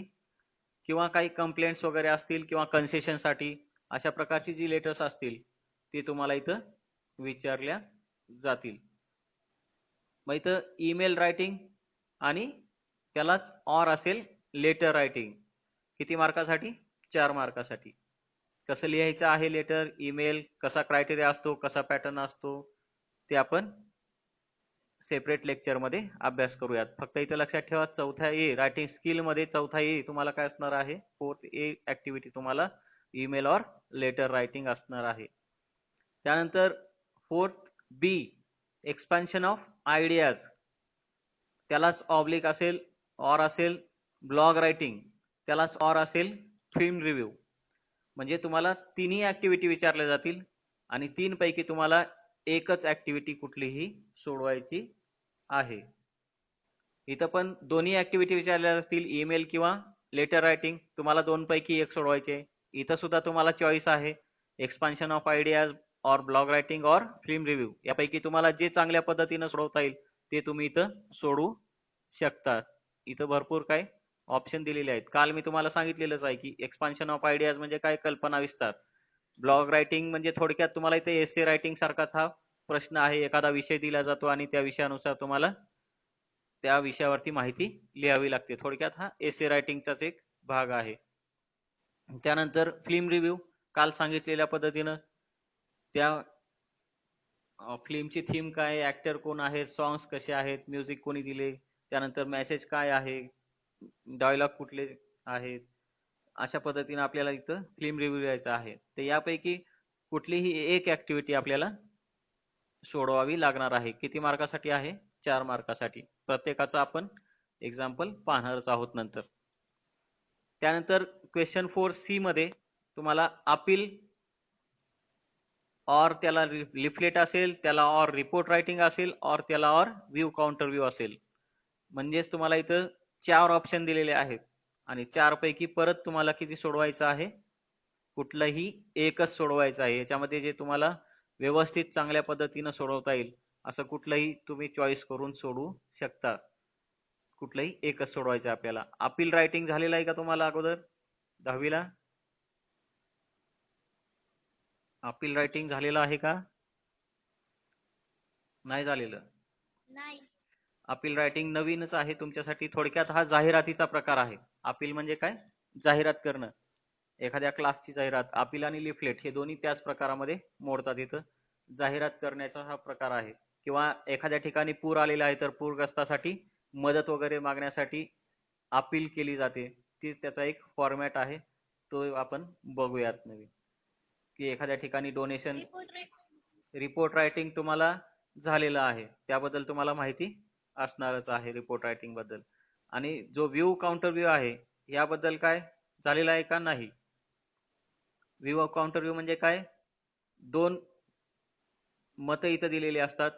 किंवा काही कंप्लेंट्स वगैरे असतील किंवा कन्सेशन साठी अशा प्रकारची जी लेटर्स असतील ती तुम्हाला इथं विचारल्या जातील. मग इथं ईमेल रायटिंग आणि त्यालाच ऑर असेल लेटर रायटिंग. किती मार्कासाठी? 4 मार्कासाठी. कसं लिहायचं आहे लेटर, ईमेल, कसा क्रायटेरिया असतो, कसा पॅटर्न असतो, ते आपण सेपरेट लेक्चर मध्ये अभ्यास करूयात. फक्त इथं लक्षात ठेवा, चौथ्या ए रायटिंग स्किल मध्ये चौथा ए तुम्हाला काय असणार आहे? 4th ए ऍक्टिव्हिटी तुम्हाला ईमेल और लेटर रायटिंग असणार आहे. त्यानंतर 4th B expansion of ideas, त्यालाच ऑब्लिक असेल, और असेल ब्लॉग रायटिंग, त्यालाच और असेल फिल्म रिव्ह्यू. म्हणजे तुम्हाला तिन्ही ऍक्टिव्हिटी विचारल्या जातील आणि 3 पैकी तुम्हाला एकच ऍक्टिव्हिटी कुठलीही सोडवायची आहे. इथं पण दोन्ही ऍक्टिव्हिटी विचारल्या जातील, ईमेल किंवा लेटर रायटिंग. तुम्हाला 2 पैकी एक सोडवायचे. इथं सुद्धा तुम्हाला चॉईस आहे, एक्सपान्शन ऑफ आयडियाज और ब्लॉग रायटिंग और फिल्म रिव्ह्यू. यापैकी तुम्हाला जे चांगल्या पद्धतीनं सोडवता येईल ते तुम्ही इथं सोडवू शकता. इथं भरपूर काय ऑप्शन दिलेले आहेत. काल मी तुम्हाला सांगितलेलंच आहे की एक्सपान्शन ऑफ आयडियाज म्हणजे काय, कल्पना विस्तार. ब्लॉग रायटिंग म्हणजे थोडक्यात तुम्हाला इथे एसे रायटिंग सारखाच हा प्रश्न आहे. एखादा विषय दिला जातो आणि त्या विषयानुसार तुम्हाला त्या विषयावरती माहिती लिहावी लागते. थोडक्यात हा एसे रायटिंगचाच एक भाग आहे. त्यानंतर फिल्म रिव्ह्यू, काल सांगितलेल्या पद्धतीनं त्या फिल्मची थीम काय, ऍक्टर कोण आहेत, सॉंग्स कसे आहेत, म्युझिक कोणी दिले, त्यानंतर मेसेज काय आहे, डायलॉग कुठले आहेत, अशा पद्धतीने आपल्याला इथं फिल्म रिव्ह्यू द्यायचा आहे. तर यापैकी कुठलीही एक ऍक्टिव्हिटी आपल्याला सोडवावी लागणार आहे. किती मार्कासाठी आहे? 4 मार्कासाठी. प्रत्येकाचं आपण एक्झाम्पल पाहणारच आहोत नंतर. त्यानंतर क्वेश्चन 4C मध्ये तुम्हाला अपील और त्याला लिफलेट असेल, त्याला और रिपोर्ट रायटिंग असेल, और त्याला और व्ह्यू काउंटर व्ह्यू असेल. म्हणजेच तुम्हाला इथं 4 ऑप्शन दिलेले आहेत आणि 4 पैकी परत तुम्हाला किती सोडवायचं आहे? कुठलंही एकच सोडवायचं आहे. याच्यामध्ये जे तुम्हाला व्यवस्थित चांगल्या पद्धतीनं सोडवता येईल असं कुठलंही तुम्ही चॉईस करून सोडवू शकता. कुठलंही एकच सोडवायचं आपल्याला. अपील रायटिंग झालेलं आहे का तुम्हाला अगोदर 10वीला? अपील रायटिंग झालेलं आहे का? नाही झालेलं? नाही. अपील रायटिंग नवीनच आहे तुमच्यासाठी. थोडक्यात हा जाहिरातीचा प्रकार आहे. अपील म्हणजे काय? जाहिरात करणं. एखाद्या क्लासची जाहिरात. अपील आणि लिफलेट हे दोन्ही त्याच प्रकारामध्ये मोडतात. इथं जाहिरात करण्याचा हा प्रकार आहे. किंवा एखाद्या ठिकाणी पूर आलेला आहे तर पूरग्रस्तासाठी मदत वगैरे मागण्यासाठी अपील केली जाते. ती त्याचा एक फॉर्मॅट आहे. तो आपण बघूयात नवीन. की एखाद्या ठिकाणी डोनेशन. रिपोर्ट रायटिंग तुम्हाला झालेलं आहे, त्याबद्दल तुम्हाला माहिती असणारच आहे रिपोर्ट रायटिंग बद्दल. आणि जो व्ह्यू काउंटर व्ह्यू आहे याबद्दल काय झालेलं आहे का? नाही. व्ह्यू काउंटर व्ह्यू म्हणजे काय? दोन मतं इथं दिलेली असतात.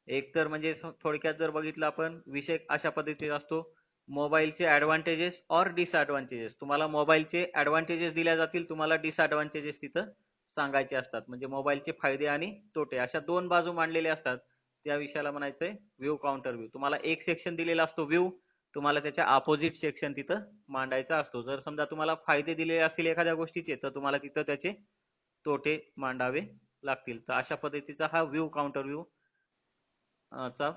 एक तर म्हणजे थोडक्यात जर बघितलं आपण विषय अशा पद्धतीचा असतो, मोबाईलचे ऍडव्हान्टेजेस और डिसएडव्हान्टेजेस. तुम्हाला मोबाईलचे ऍडव्हान्टेजेस दिल्या जातील, तुम्हाला डिसएडव्हान्टेजेस तिथं सांगायचे असतात. म्हणजे मोबाईलचे फायदे आणि तोटे अशा दोन बाजू मांडलेल्या असतात. त्या विषयाला म्हणायचंय व्ह्यू काउंटर व्ह्यू. तुम्हाला एक सेक्शन दिलेला असतो व्ह्यू, तुम्हाला त्याच्या अपोजिट सेक्शन तिथं मांडायचा असतो. जर समजा तुम्हाला फायदे दिलेले असतील एखाद्या गोष्टीचे तर तुम्हाला तिथं त्याचे तोटे मांडावे लागतील. तर अशा पद्धतीचा हा व्ह्यू काउंटर व्ह्यू चा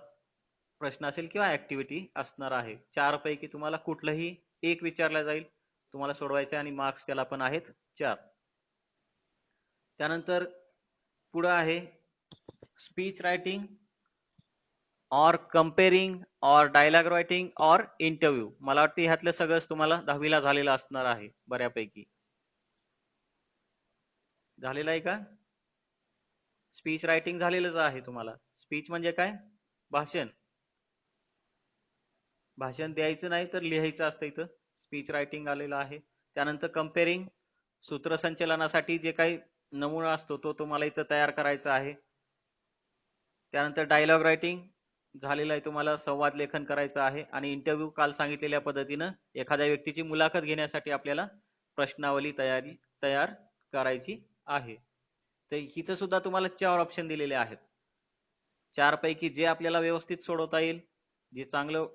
प्रश्न असेल किंवा ऍक्टिव्हिटी असणार आहे. 4 पैकी तुम्हाला कुठलंही एक विचारला जाईल, तुम्हाला सोडवायचं आणि मार्क्स त्याला पण आहेत 4. त्यानंतर पुढे आहे स्पीच रायटिंग और कंपेरिंग और डायलॉग रायटिंग और इंटरव्ह्यू. मला वाटतं ह्यातलं सगळंच तुम्हाला 10वीला झालेलं असणार आहे बऱ्यापैकी. झालेलं आहे का? स्पीच रायटिंग झालेलंच आहे तुम्हाला. स्पीच म्हणजे काय? भाषण. भाषण द्यायचं नाही तर लिहायचं असतं इथं. स्पीच रायटिंग आलेलं आहे. त्यानंतर कंपेरिंग, सूत्रसंचलनासाठी जे काही नमुना असतो तो तुम्हाला इथं तयार करायचा आहे. त्यानंतर डायलॉग रायटिंग झालेलं आहे तुम्हाला, संवाद लेखन करायचं आहे. आणि इंटरव्ह्यू काल सांगितलेल्या पद्धतीनं एखाद्या व्यक्तीची मुलाखत घेण्यासाठी आपल्याला प्रश्नावली तयार करायची आहे. तर इथं सुद्धा तुम्हाला 4 ऑप्शन दिलेले आहेत. 4 पैकी जे आपल्याला व्यवस्थित सोडवता येईल, जे चांगलं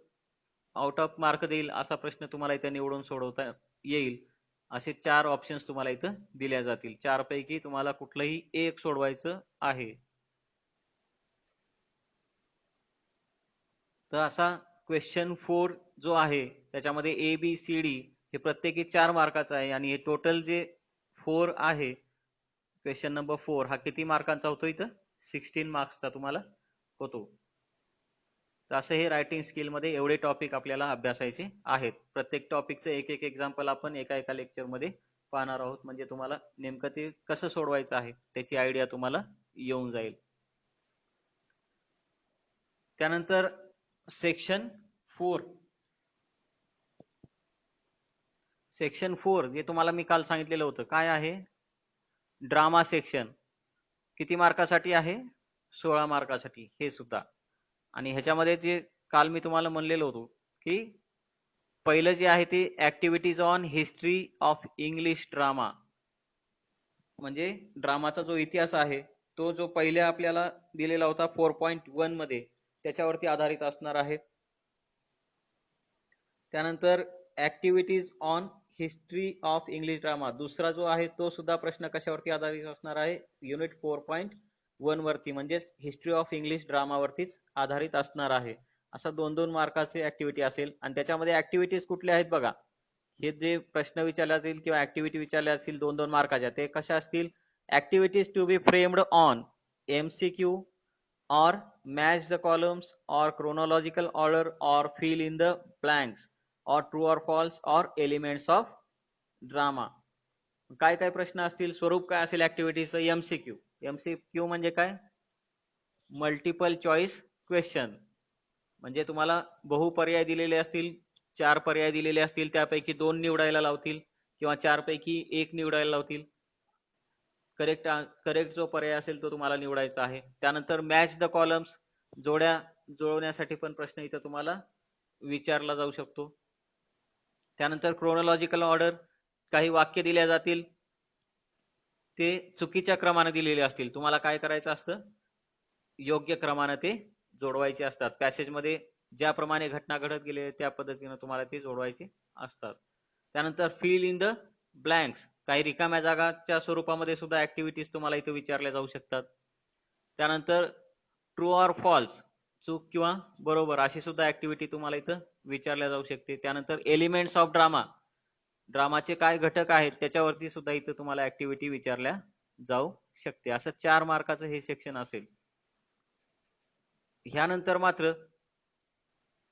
आउट ऑफ मार्क देईल असा प्रश्न तुम्हाला इथं निवडून सोडवता येईल, असे 4 ऑप्शन्स तुम्हाला इथं दिल्या जातील. 4 पैकी तुम्हाला कुठलंही एक सोडवायचं आहे. तर असा क्वेश्चन 4 जो आहे त्याच्यामध्ये ABCD हे प्रत्येकी 4 मार्काचा आहे. आणि हे टोटल जे 4 आहे, क्वेश्चन नंबर 4 हा किती मार्कांचा होतो? इथं 16 मार्क्सचा तुम्हाला होतो. तर असं हे रायटिंग स्किल मध्ये एवढे टॉपिक आपल्याला अभ्यासायचे आहेत. प्रत्येक टॉपिकचं एक एक एक्झाम्पल आपण एका एका लेक्चर मध्ये पाहणार आहोत. म्हणजे तुम्हाला नेमकं ते कसं सोडवायचं आहे त्याची आयडिया तुम्हाला येऊन जाईल. त्यानंतर सेक्शन 4. सेक्शन 4 जे तुम्हाला मी काल सांगितलेलं होतं काय आहे? Drama section. किती मार्कासाठी आहे? 16 मार्कासाठी हे सुद्धा. आणि ह्याच्यामध्ये जे काल मी तुम्हाला म्हणलेलो होतो की पहिलं जे आहे ते activities on history of English drama, म्हणजे ड्रामाचा जो इतिहास आहे तो जो पहिल्या आपल्याला दिलेला होता 4.1 मध्ये त्याच्यावरती आधारित असणार आहे. त्यानंतर activities on history of English drama दुसरा जो आहे तो सुद्धा प्रश्न कशावरती आधारित असणार आहे? युनिट 4.1 वरती, म्हणजेच हिस्ट्री ऑफ इंग्लिश ड्रामावरतीच आधारित असणार आहे. असा 2-2 मार्काचे ऍक्टिव्हिटी असेल. आणि त्याच्यामध्ये ऍक्टिव्हिटीज कुठल्या आहेत बघा, हे जे प्रश्न विचारले असतील किंवा ऍक्टिव्हिटी विचारल्या असतील 2-2 मार्काच्या, ते कशा असतील? Activities to be framed on MCQ or match the columns or chronological order or fill in the blanks or true or false or elements of drama. काय काय प्रश्न असतील? स्वरूप काय असेल ऍक्टिव्हिटीचं? MCQ. MCQ म्हणजे काय? Multiple choice question. म्हणजे तुम्हाला बहुपर्याय दिलेले असतील, 4 पर्याय दिलेले असतील, त्यापैकी 2 निवडायला लावतील किंवा 4 पैकी 1 निवडायला लावतील. करेक्ट जो पर्याय असेल तो तुम्हाला निवडायचा आहे. त्यानंतर मॅच द कॉलम्स, जोड्या जुळवण्यासाठी पण प्रश्न इथं तुम्हाला विचारला जाऊ शकतो. त्यानंतर क्रोनॉलॉजिकल ऑर्डर, काही वाक्य दिल्या जातील ते चुकीच्या क्रमाने दिलेले असतील, तुम्हाला काय करायचं असतं? योग्य क्रमाने ते जोडवायचे असतात. पॅसेज मध्ये ज्याप्रमाणे घटना घडत गेले त्या पद्धतीने तुम्हाला ते जोडवायचे असतात. त्यानंतर फिल इन द ब्लँक्स, काही रिकाम्या जागाच्या स्वरूपामध्ये सुद्धा ऍक्टिव्हिटीज तुम्हाला इथे विचारल्या जाऊ शकतात. त्यानंतर ट्रू ऑर फॉल्स, चूक किंवा बरोबर अशी सुद्धा ऍक्टिव्हिटी तुम्हाला इथं विचारल्या जाऊ शकते. त्यानंतर एलिमेंट्स ऑफ ड्रामा, ड्रामाचे काय घटक आहेत त्याच्यावरती सुद्धा इथं तुम्हाला ऍक्टिव्हिटी विचारल्या जाऊ शकते. असं 4 मार्काचं हे सेक्शन असेल. ह्यानंतर मात्र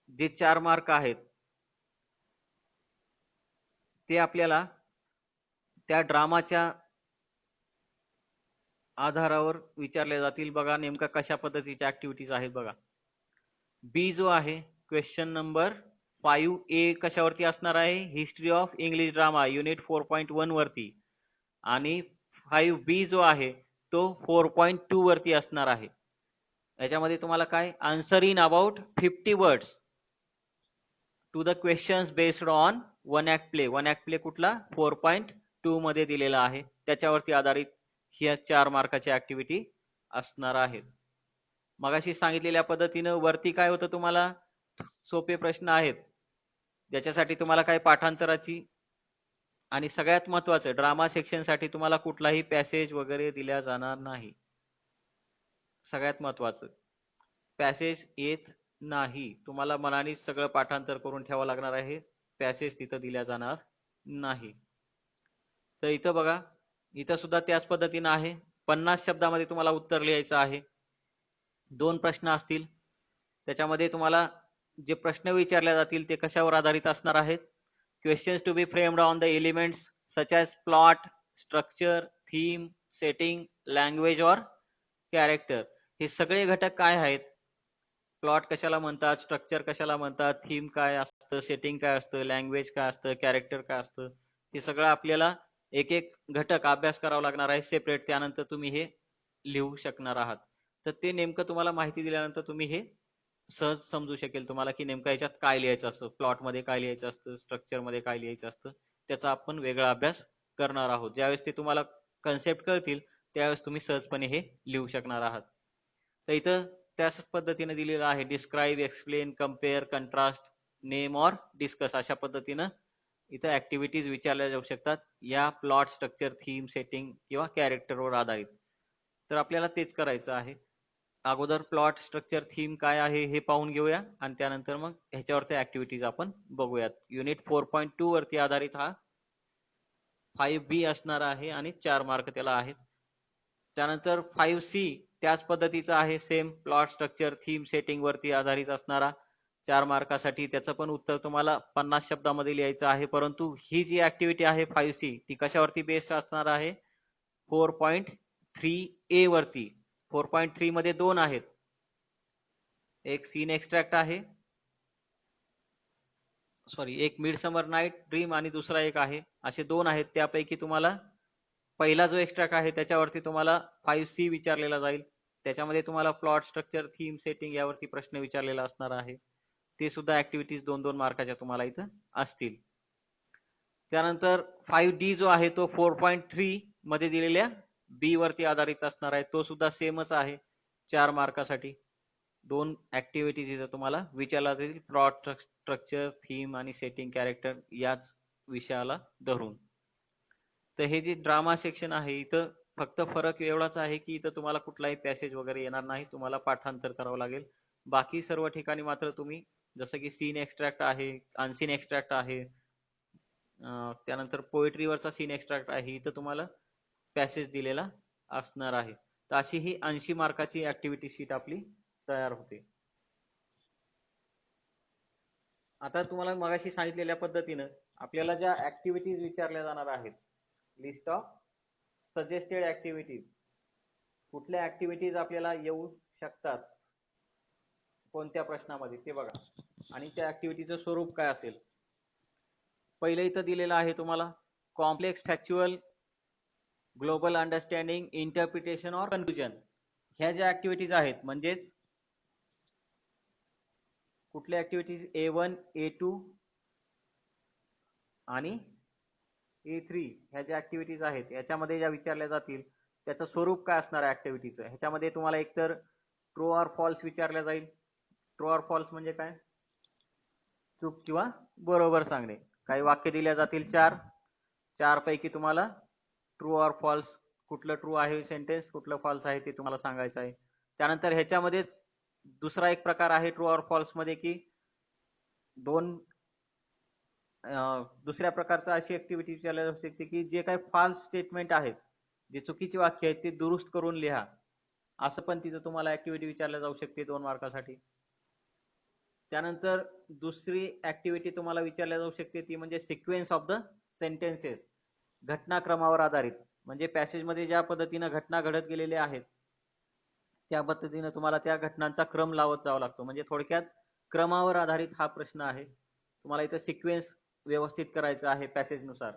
जे 4 मार्क आहेत ते आपल्याला त्या ड्रामाच्या आधारावर विचारले जातील. बघा नेमका कशा पद्धतीच्या ऍक्टिव्हिटीज आहेत बघा. बी जो आहे क्वेश्चन नंबर 5A कशावरती असणार आहे, history of English drama unit 4.1 वरती, आणि 5B जो आहे तो 4.2 वरती असणार आहे. याच्यामध्ये तुम्हाला काय, answer in about 50 words to the questions based on one act play. One act play कुठला, 4.2 मध्ये दिलेला आहे, त्याच्यावरती आधारित ह्या 4 मार्काची ऍक्टिव्हिटी असणार आहेत. मगाशी सांगितलेल्या पद्धतीनं वरती काय होतं, तुम्हाला सोपे प्रश्न आहेत ज्याच्यासाठी तुम्हाला काय पाठांतराची, आणि सगळ्यात महत्वाचं ड्रामा सेक्शन साठी तुम्हाला कुठलाही पॅसेज वगैरे दिल्या जाणार नाही. सगळ्यात महत्वाचं पॅसेज येत नाही, तुम्हाला मनाने सगळं पाठांतर करून ठेवावं लागणार आहे, पॅसेज तिथं दिल्या जाणार नाही. तर इथं बघा, इथं सुद्धा त्याच पद्धतीनं आहे. 50 शब्दामध्ये तुम्हाला उत्तर लिहायचं आहे. 2 प्रश्न असतील, त्याच्यामध्ये तुम्हाला जे प्रश्न विचारले जातील ते कशावर आधारित असणार आहेत, questions to be framed on the elements such as plot, structure, theme, setting, language और कॅरेक्टर. हे सगळे घटक काय आहेत, प्लॉट कशाला म्हणतात, स्ट्रक्चर कशाला म्हणतात, थीम काय असतं, सेटिंग काय असतं, लँग्वेज काय असतं, कॅरेक्टर काय असतं, हे सगळं आपल्याला एक एक घटक अभ्यास करावा लागणार आहे सेपरेट. त्यानंतर तुम्ही हे लिहू शकणार आहात. तर ते नेमकं तुम्हाला माहिती दिल्यानंतर तुम्ही हे सहज समजू शकेल तुम्हाला की नेमकं याच्यात काय लिहायचं असतं, प्लॉट मध्ये काय लिहायचं असतं, स्ट्रक्चर मध्ये काय लिहायचं असतं, त्याचा आपण वेगळा अभ्यास करणार आहोत. ज्यावेळेस ते तुम्हाला कन्सेप्ट कळतील त्यावेळेस तुम्ही सहजपणे हे लिहू शकणार आहात. तर इथं त्याच पद्धतीने दिलेलं आहे, describe, explain, compare, contrast, name और डिस्कस, अशा पद्धतीनं इथं ऍक्टिव्हिटीज विचारल्या जाऊ शकतात या प्लॉट, स्ट्रक्चर, थीम, सेटिंग किंवा कॅरेक्टरवर आधारित. तर आपल्याला तेच करायचं आहे. अगोदर प्लॉट, स्ट्रक्चर, थीम काय आहे हे पाहून घेऊया आणि त्यानंतर मग ह्याच्यावरती ऍक्टिव्हिटीज आपण बघूयात. युनिट 4.2 वरती आधारित हा 5B असणार आहे आणि 4 मार्क त्याला आहेत. त्यानंतर 5C त्याच पद्धतीचा आहे, same plot, structure, theme, setting वरती आधारित असणारा 4 मार्कासाठी. त्याचं पण उत्तर तुम्हाला 50 शब्दामध्ये लिहायचं आहे. परंतु ही जी ऍक्टिव्हिटी आहे 5C ती कशावरती बेस्ड असणार आहे, 4.3A वरती. 4.3 मध्ये 2 आहेत, एक सीन एक्स्ट्रॅक्ट आहे, एक मिड समर नाईट ड्रीम आणि दुसरा एक आहे, असे 2 आहेत. त्यापैकी तुम्हाला पहिला जो एक्स्ट्रॅक्ट आहे त्याच्यावरती तुम्हाला 5C विचारलेला जाईल. त्याच्यामध्ये तुम्हाला प्लॉट, स्ट्रक्चर, थीम, सेटिंग यावरती प्रश्न विचारलेला असणार आहे. ते सुद्धा ऍक्टिव्हिटीज 2-2 मार्काच्या तुम्हाला इथं असतील. त्यानंतर 5D जो आहे तो 4.3 मध्ये दिलेल्या बी वरती आधारित असणार आहे. तो सुद्धा सेमच आहे 4 मार्कासाठी. 2 ऍक्टिव्हिटीज इथं तुम्हाला विचारला जाईल, प्लॉट, स्ट्रक्चर, थीम आणि सेटिंग, कॅरेक्टर याच विषयाला धरून. तर हे जे ड्रामा सेक्शन आहे इथं फक्त फरक एवढाच आहे की इथं तुम्हाला कुठलाही पॅसेज वगैरे येणार नाही, तुम्हाला पाठांतर करावं लागेल. बाकी सर्व ठिकाणी मात्र तुम्ही जसं की सीन एक्स्ट्रॅक्ट आहे, अनसीन एक्स्ट्रॅक्ट आहे, त्यानंतर पोएट्रीवरचा सीन एक्स्ट्रॅक्ट आहे, इथं तुम्हाला पॅसेज दिलेला असणार आहे. तर अशी ही 80 मार्काची ऍक्टिव्हिटी शीट आपली तयार होते. आता तुम्हाला मगाशी सांगितलेल्या पद्धतीनं आपल्याला ज्या ऍक्टिव्हिटीज विचारल्या जाणार आहेत, लिस्ट ऑफ सजेस्टेड ऍक्टिव्हिटीज, कुठल्या ऍक्टिव्हिटीज आपल्याला येऊ शकतात कोणत्या प्रश्नामध्ये ते बघा, आणि त्या ऍक्टिव्हिटीचं स्वरूप काय असेल. पहिले इथं दिलेलं आहे तुम्हाला complex factual, global understanding, interpretation और कन्फ्युजन. ह्या ज्या ऍक्टिव्हिटीज आहेत म्हणजेच कुठल्या ऍक्टिव्हिटीज, A1, A2 आणि A3 ह्या ज्या ऍक्टिव्हिटीज आहेत याच्यामध्ये ज्या विचारल्या जातील त्याचं स्वरूप काय असणार आहे ऍक्टिव्हिटीचं. ह्याच्यामध्ये तुम्हाला एकतर ट्रू ऑर फॉल्स विचारल्या जाईल. ट्रू ऑर फॉल्स म्हणजे काय, चूक किंवा बरोबर सांगणे. काही वाक्य दिल्या जातील चार. चार पैकी तुम्हाला ट्रू ऑर फॉल्स, कुठलं ट्रू आहे सेंटेन्स, कुठलं फॉल्स आहे ते तुम्हाला सांगायचं आहे. त्यानंतर ह्याच्यामध्येच दुसरा एक प्रकार आहे ट्रू ऑर फॉल्स मध्ये, की दोन दुसऱ्या प्रकारचा अशी ऍक्टिव्हिटी विचारली जाऊ शकते की जे काही फॉल्स स्टेटमेंट आहेत, जे चुकीची वाक्य आहेत ते दुरुस्त करून लिहा, असं पण तिथं तुम्हाला ऍक्टिव्हिटी विचारल्या जाऊ शकते 2 मार्कासाठी. त्यानंतर दुसरी ऍक्टिव्हिटी तुम्हाला विचारल्या जाऊ शकते ती म्हणजे सिक्वेन्स ऑफ द सेंटेन्सेस, घटनाक्रमावर आधारित. म्हणजे पॅसेजमध्ये ज्या पद्धतीनं घटना घडत गेलेल्या आहेत त्या पद्धतीनं तुम्हाला त्या घटनांचा क्रम लावत जावा लागतो. म्हणजे थोडक्यात क्रमावर आधारित हा प्रश्न आहे. तुम्हाला इथं सिक्वेन्स व्यवस्थित करायचा आहे पॅसेजनुसार.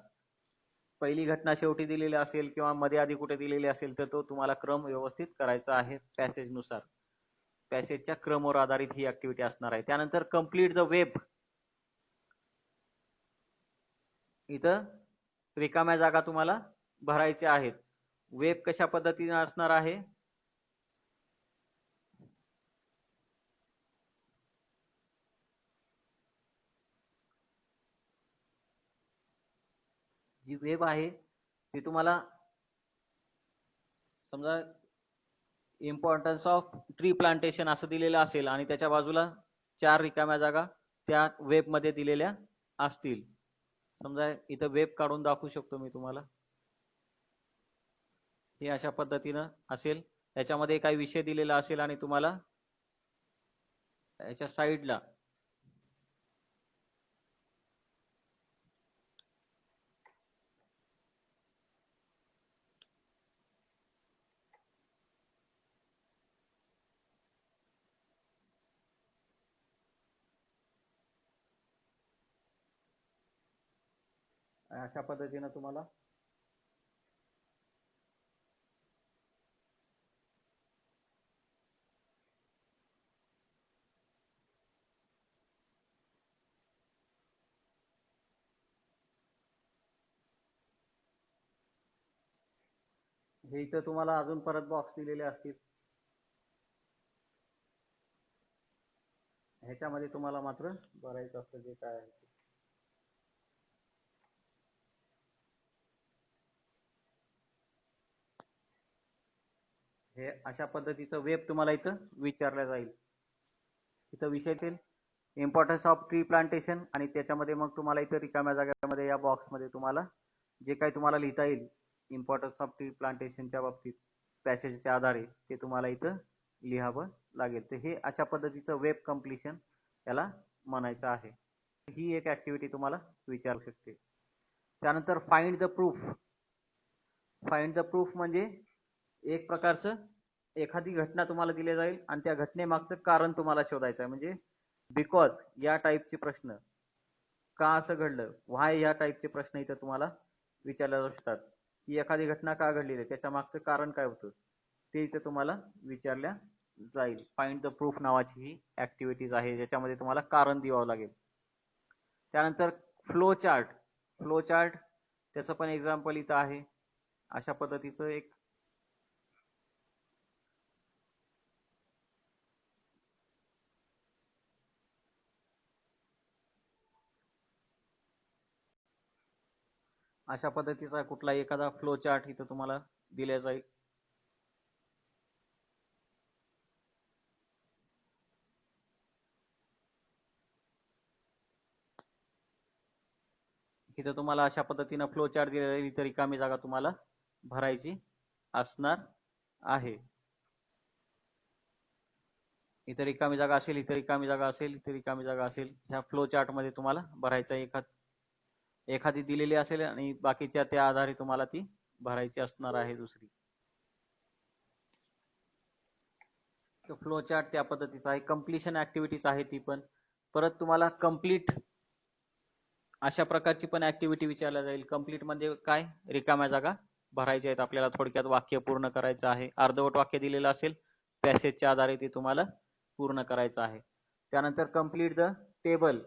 पहिली घटना शेवटी दिलेली असेल किंवा मध्ये आधी कुठे दिलेली असेल तर तो तुम्हाला क्रम व्यवस्थित करायचा आहे पॅसेजनुसार. पॅसेजच्या क्रमवर आधारित ही ऍक्टिव्हिटी असणार आहे. त्यानंतर कंप्लीट द वेब. इथं रिकाम्या जागा तुम्हाला भरायच्या आहेत. वेब कशा पद्धतीने असणार आहे? जी वेब आहे ती तुम्हाला समजा इम्पॉर्टन्स ऑफ ट्री प्लांटेशन असं दिलेलं असेल आणि त्याच्या बाजूला 4 रिकाम्या जागा त्या वेब मध्ये दिलेल्या असतील. समजा इथं वेब काढून दाखवू शकतो मी तुम्हाला. हे अशा पद्धतीनं असेल. त्याच्यामध्ये काही विषय दिलेला असेल आणि तुम्हाला याच्या साईडला अशा पद्धतीनं तुम्हाला हे इथं तुम्हाला अजून परत बॉक्स दिलेले असतील. ह्याच्यामध्ये तुम्हाला मात्र भरायचं असतं जे काय आहे. हे अशा पद्धतीचं वेब तुम्हाला इथं विचारलं जाईल. इथं विषय असेल इम्पॉर्टन्स ऑफ ट्री प्लांटेशन आणि त्याच्यामध्ये मग तुम्हाला इथं रिकाम्या जागेमध्ये या बॉक्समध्ये तुम्हाला जे काही तुम्हाला लिहिता येईल इम्पॉर्टन्स ऑफ ट्री प्लांटेशनच्या बाबतीत पॅसेजच्या आधारे ते तुम्हाला इथं लिहावं लागेल. तर हे अशा पद्धतीचं वेब कम्प्लिशन याला म्हणायचं आहे. ही एक ऍक्टिव्हिटी तुम्हाला विचारू शकते. त्यानंतर find the proof. Find the proof म्हणजे एक प्रकारचं एखादी घटना तुम्हाला दिली जाईल आणि त्या घटनेमागचं कारण तुम्हाला शोधायचं आहे. म्हणजे बिकॉज या टाईपचे प्रश्न, का असं घडलं, व्हाय या टाईपचे प्रश्न इथं तुम्हाला विचारले जाऊ शकतात. ही एखादी घटना का घडलेली आहे, त्याच्या मागचं कारण काय होतं ते इथं तुम्हाला विचारल्या जाईल. फाइंड द प्रूफ नावाची ही ऍक्टिव्हिटीज आहे ज्याच्यामध्ये तुम्हाला कारण द्यावं लागेल. त्यानंतर फ्लो चार्ट. फ्लो चार्ट त्याचं पण एक्झाम्पल इथं आहे. अशा पद्धतीचं एक अशा पद्धतीचा कुठला एखादा फ्लो चार्ट इथं तुम्हाला दिला जाईल. इथं तुम्हाला अशा पद्धतीनं फ्लो चार्ट दिला जाईल. इथं रिकामी जागा तुम्हाला भरायची असणार आहे. इथं रिकामी जागा असेल, इथं रिकामी जागा असेल, इथं रिकामी जागा असेल. ह्या फ्लो चार्ट मध्ये तुम्हाला भरायचा एखादी दिलेली असेल आणि बाकीच्या त्या आधारे तुम्हाला ती भरायची असणार आहे दुसरी. तो फ्लो चार्ट त्या पद्धतीचा आहे. कंप्लीशन ऍक्टिव्हिटीज आहे ती पण. परत तुम्हाला कंप्लीट अशा प्रकारची पण ऍक्टिव्हिटी विचारल्या जाईल. कंप्लीट म्हणजे काय? रिकाम्या जागा भरायच्या आहेत आपल्याला. थोडक्यात वाक्य पूर्ण करायचं आहे. अर्धवट वाक्य दिलेलं असेल पॅसेजच्या आधारे ते तुम्हाला पूर्ण करायचं आहे. त्यानंतर कंप्लीट द टेबल.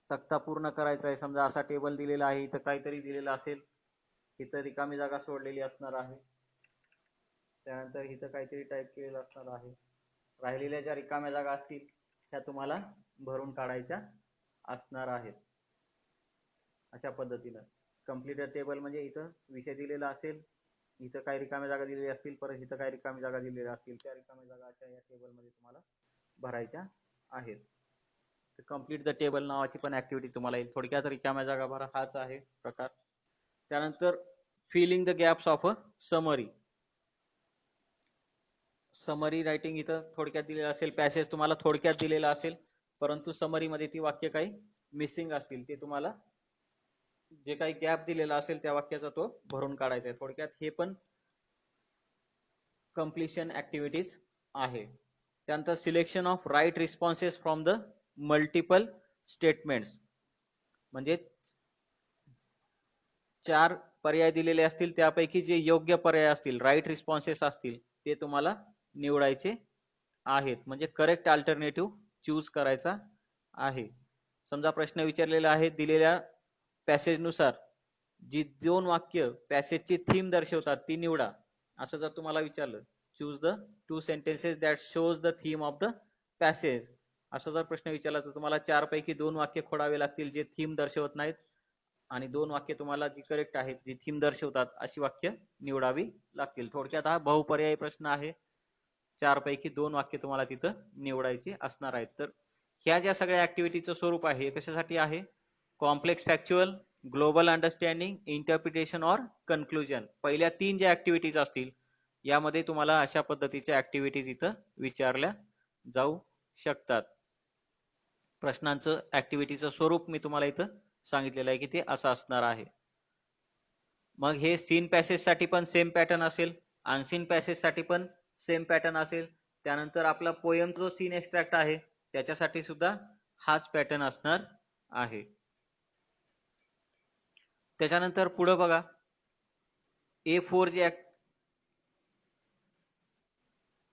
तक्ता पूर्ण करायचा आहे. समजा असा टेबल दिलेला आहे, इथं काहीतरी दिलेलं असेल, इथं रिकामी जागा सोडलेली असणार आहे. त्यानंतर इथं काहीतरी टाईप केलेलं असणार आहे. राहिलेल्या ज्या रिकाम्या जागा असतील त्या तुम्हाला भरून काढायच्या असणार आहेत. अशा पद्धतीनं कंप्लीट टेबल म्हणजे इथं विषय दिलेला असेल, इथं काही रिकाम्या जागा दिलेल्या असतील, परत इथं काही रिकाम्या जागा दिलेल्या असतील, त्या रिकाम्या जागा अशा या टेबलमध्ये तुम्हाला भरायच्या आहेत. कंप्लीट द टेबल नावाची पण ऍक्टिव्हिटी तुम्हाला येईल. थोडक्यात रिकाम्या जागा भरा हाच आहे प्रकार. त्यानंतर filling the gaps of a summary. Summary writing इथं थोडक्यात दिलेलं असेल, पॅसेज तुम्हाला थोडक्यात दिलेला असेल, परंतु समरी मध्ये ती वाक्य काही मिसिंग असतील, ते तुम्हाला जे काही गॅप दिलेला असेल त्या वाक्याचा तो भरून काढायचा आहे. थोडक्यात हे पण कंप्लिशन ऍक्टिव्हिटीज आहे. त्यानंतर selection of right responses from the multiple statements, म्हणजे 4 पर्याय दिलेले असतील, त्यापैकी जे योग्य पर्याय असतील, राईट रिस्पॉन्सेस असतील, ते तुम्हाला निवडायचे आहेत. म्हणजे करेक्ट अल्टरनेटिव्ह चूज करायचा आहे. समजा प्रश्न विचारलेला आहे, दिलेल्या पॅसेज नुसार जी 2 वाक्य पॅसेजची थीम दर्शवतात ती निवडा, असं जर तुम्हाला विचारलं, choose the 2 sentences that shows the theme of the passage, असं जर प्रश्न विचारला तर तुम्हाला 4 पैकी 2 वाक्य खोडावे लागतील जे थीम दर्शवत नाहीत, आणि 2 वाक्य तुम्हाला जी करेक्ट आहेत, जी थीम दर्शवतात अशी वाक्य निवडावी लागतील. थोडक्यात हा बहुपर्यायी प्रश्न आहे. 4 पैकी 2 वाक्य तुम्हाला तिथं निवडायची असणार आहेत. तर ह्या ज्या सगळ्या ऍक्टिव्हिटीचं स्वरूप आहे हे कशासाठी आहे? Complex factual, global understanding, interpretation और कन्क्लुजन. पहिल्या 3 ज्या ऍक्टिव्हिटीज असतील यामध्ये तुम्हाला अशा पद्धतीच्या ऍक्टिव्हिटीज इथं विचारल्या जाऊ शकतात. प्रश्नांचं ऍक्टिव्हिटीचं स्वरूप मी तुम्हाला इथं सांगितलेलं आहे की ते असं असणार आहे. मग हे सीन पॅसेज साठी पण सेम पॅटर्न असेल, अनसीन पॅसेज साठी पण सेम पॅटर्न असेल. त्यानंतर आपला पोएम जो सीन एक्स्ट्रॅक्ट आहे त्याच्यासाठी सुद्धा हाच पॅटर्न असणार आहे. त्याच्यानंतर पुढे बघा, A4 जी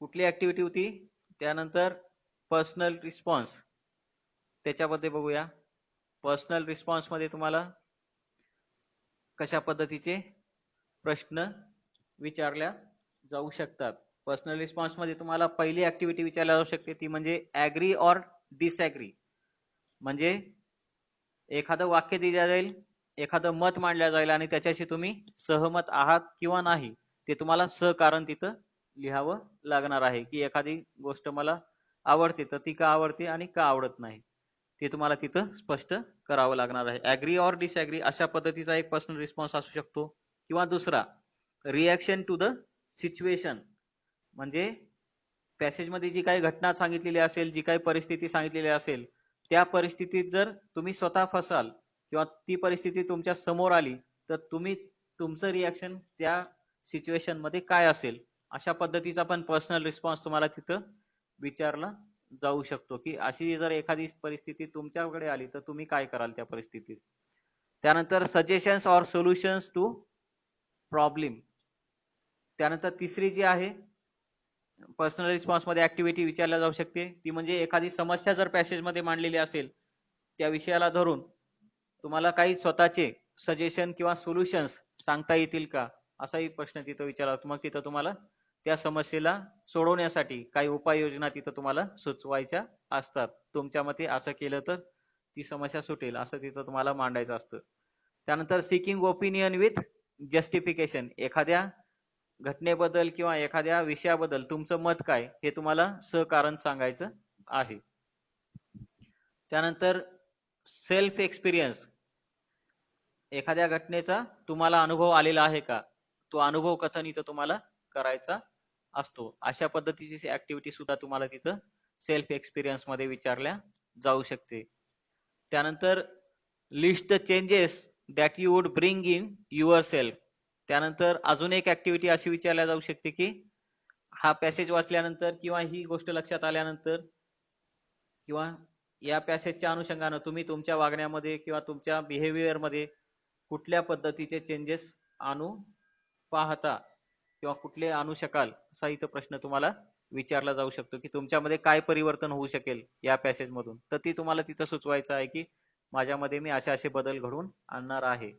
कुठली ऍक्टिव्हिटी होती, त्यानंतर पर्सनल रिस्पॉन्स, त्याच्याबद्दल बघूया. पर्सनल रिस्पॉन्स मध्ये तुम्हाला कशा पद्धतीचे प्रश्न विचारल्या जाऊ शकतात. पर्सनल रिस्पॉन्स मध्ये तुम्हाला पहिली ऍक्टिव्हिटी विचारल्या जाऊ शकते ती म्हणजे ऍग्री और डिसऍग्री. म्हणजे एखादं वाक्य दिलं जाईल, एखादं मत मांडलं जाईल आणि त्याच्याशी तुम्ही सहमत आहात किंवा नाही ते तुम्हाला सहकारण तिथं लिहावं लागणार आहे. की एखादी गोष्ट मला आवडते तर ती का आवडते आणि का आवडत नाही ते तुम्हाला तिथं स्पष्ट करावं लागणार आहे. ऍग्री और डिसऍग्री अशा पद्धतीचा एक पर्सनल रिस्पॉन्स असू शकतो. किंवा दुसरा रिॲक्शन टू द सिच्युएशन, म्हणजे पॅसेज मध्ये जी काही घटना सांगितलेली असेल, जी काही परिस्थिती सांगितलेली असेल, त्या परिस्थितीत जर तुम्ही स्वतः फसाल किंवा ती परिस्थिती तुमच्या समोर आली तर तुम्ही तुमचं रिॲक्शन त्या सिच्युएशन मध्ये काय असेल, अशा पद्धतीचा पण पर्सनल रिस्पॉन्स तुम्हाला तिथं विचारला जाऊ शकतो. की अशी जर एखादी परिस्थिती तुमच्याकडे आली तर तुम्ही काय कराल त्या परिस्थितीत. त्यानंतर सजेशन्स और सोल्युशन्स टू प्रॉब्लेम. त्यानंतर तिसरी जी आहे पर्सनल रिस्पॉन्स मध्ये ऍक्टिव्हिटी विचारल्या जाऊ शकते ती म्हणजे एखादी समस्या जर पॅसेज मध्ये मांडलेली असेल त्या विषयाला धरून तुम्हाला काही स्वतःचे सजेशन किंवा सोल्युशन्स सांगता येतील का, असाही प्रश्न तिथं विचारला. मग तिथं तुम्हाला त्या समस्येला सोडवण्यासाठी काही उपाययोजना तिथं तुम्हाला सुचवायच्या असतात. तुमच्या मते असं केलं तर ती समस्या सुटेल असं तिथं तुम्हाला मांडायचं असतं. त्यानंतर सिकिंग ओपिनियन विथ जस्टिफिकेशन, एखाद्या घटनेबद्दल किंवा एखाद्या विषयाबद्दल तुमचं मत काय हे तुम्हाला सहकारण सांगायचं आहे. त्यानंतर सेल्फ एक्सपिरियन्स, एखाद्या घटनेचा तुम्हाला अनुभव आलेला आहे का, तो अनुभव कथन इथं तुम्हाला करायचा असतो. अशा पद्धतीची ऍक्टिव्हिटी सुद्धा तुम्हाला तिथं सेल्फ एक्सपिरियन्स मध्ये विचारल्या जाऊ शकते. त्यानंतर list the changes that you would bring in your self. त्यानंतर अजून एक ऍक्टिव्हिटी अशी विचारल्या जाऊ शकते की हा पॅसेज वाचल्यानंतर किंवा ही गोष्ट लक्षात आल्यानंतर किंवा या पॅसेजच्या अनुषंगाने तुम्ही तुमच्या वागण्यामध्ये किंवा तुमच्या बिहेवियर मध्ये कुठल्या पद्धतीचे चेंजेस आणू पाहता किंवा कुठले आणू शकाल, असा इथं प्रश्न तुम्हाला विचारला जाऊ शकतो. की तुमच्यामध्ये काय परिवर्तन होऊ शकेल या पॅसेज मधून, तर ती तुम्हाला तिथं सुचवायचं आहे की माझ्यामध्ये मी असे बदल घडवून आणणार आहे.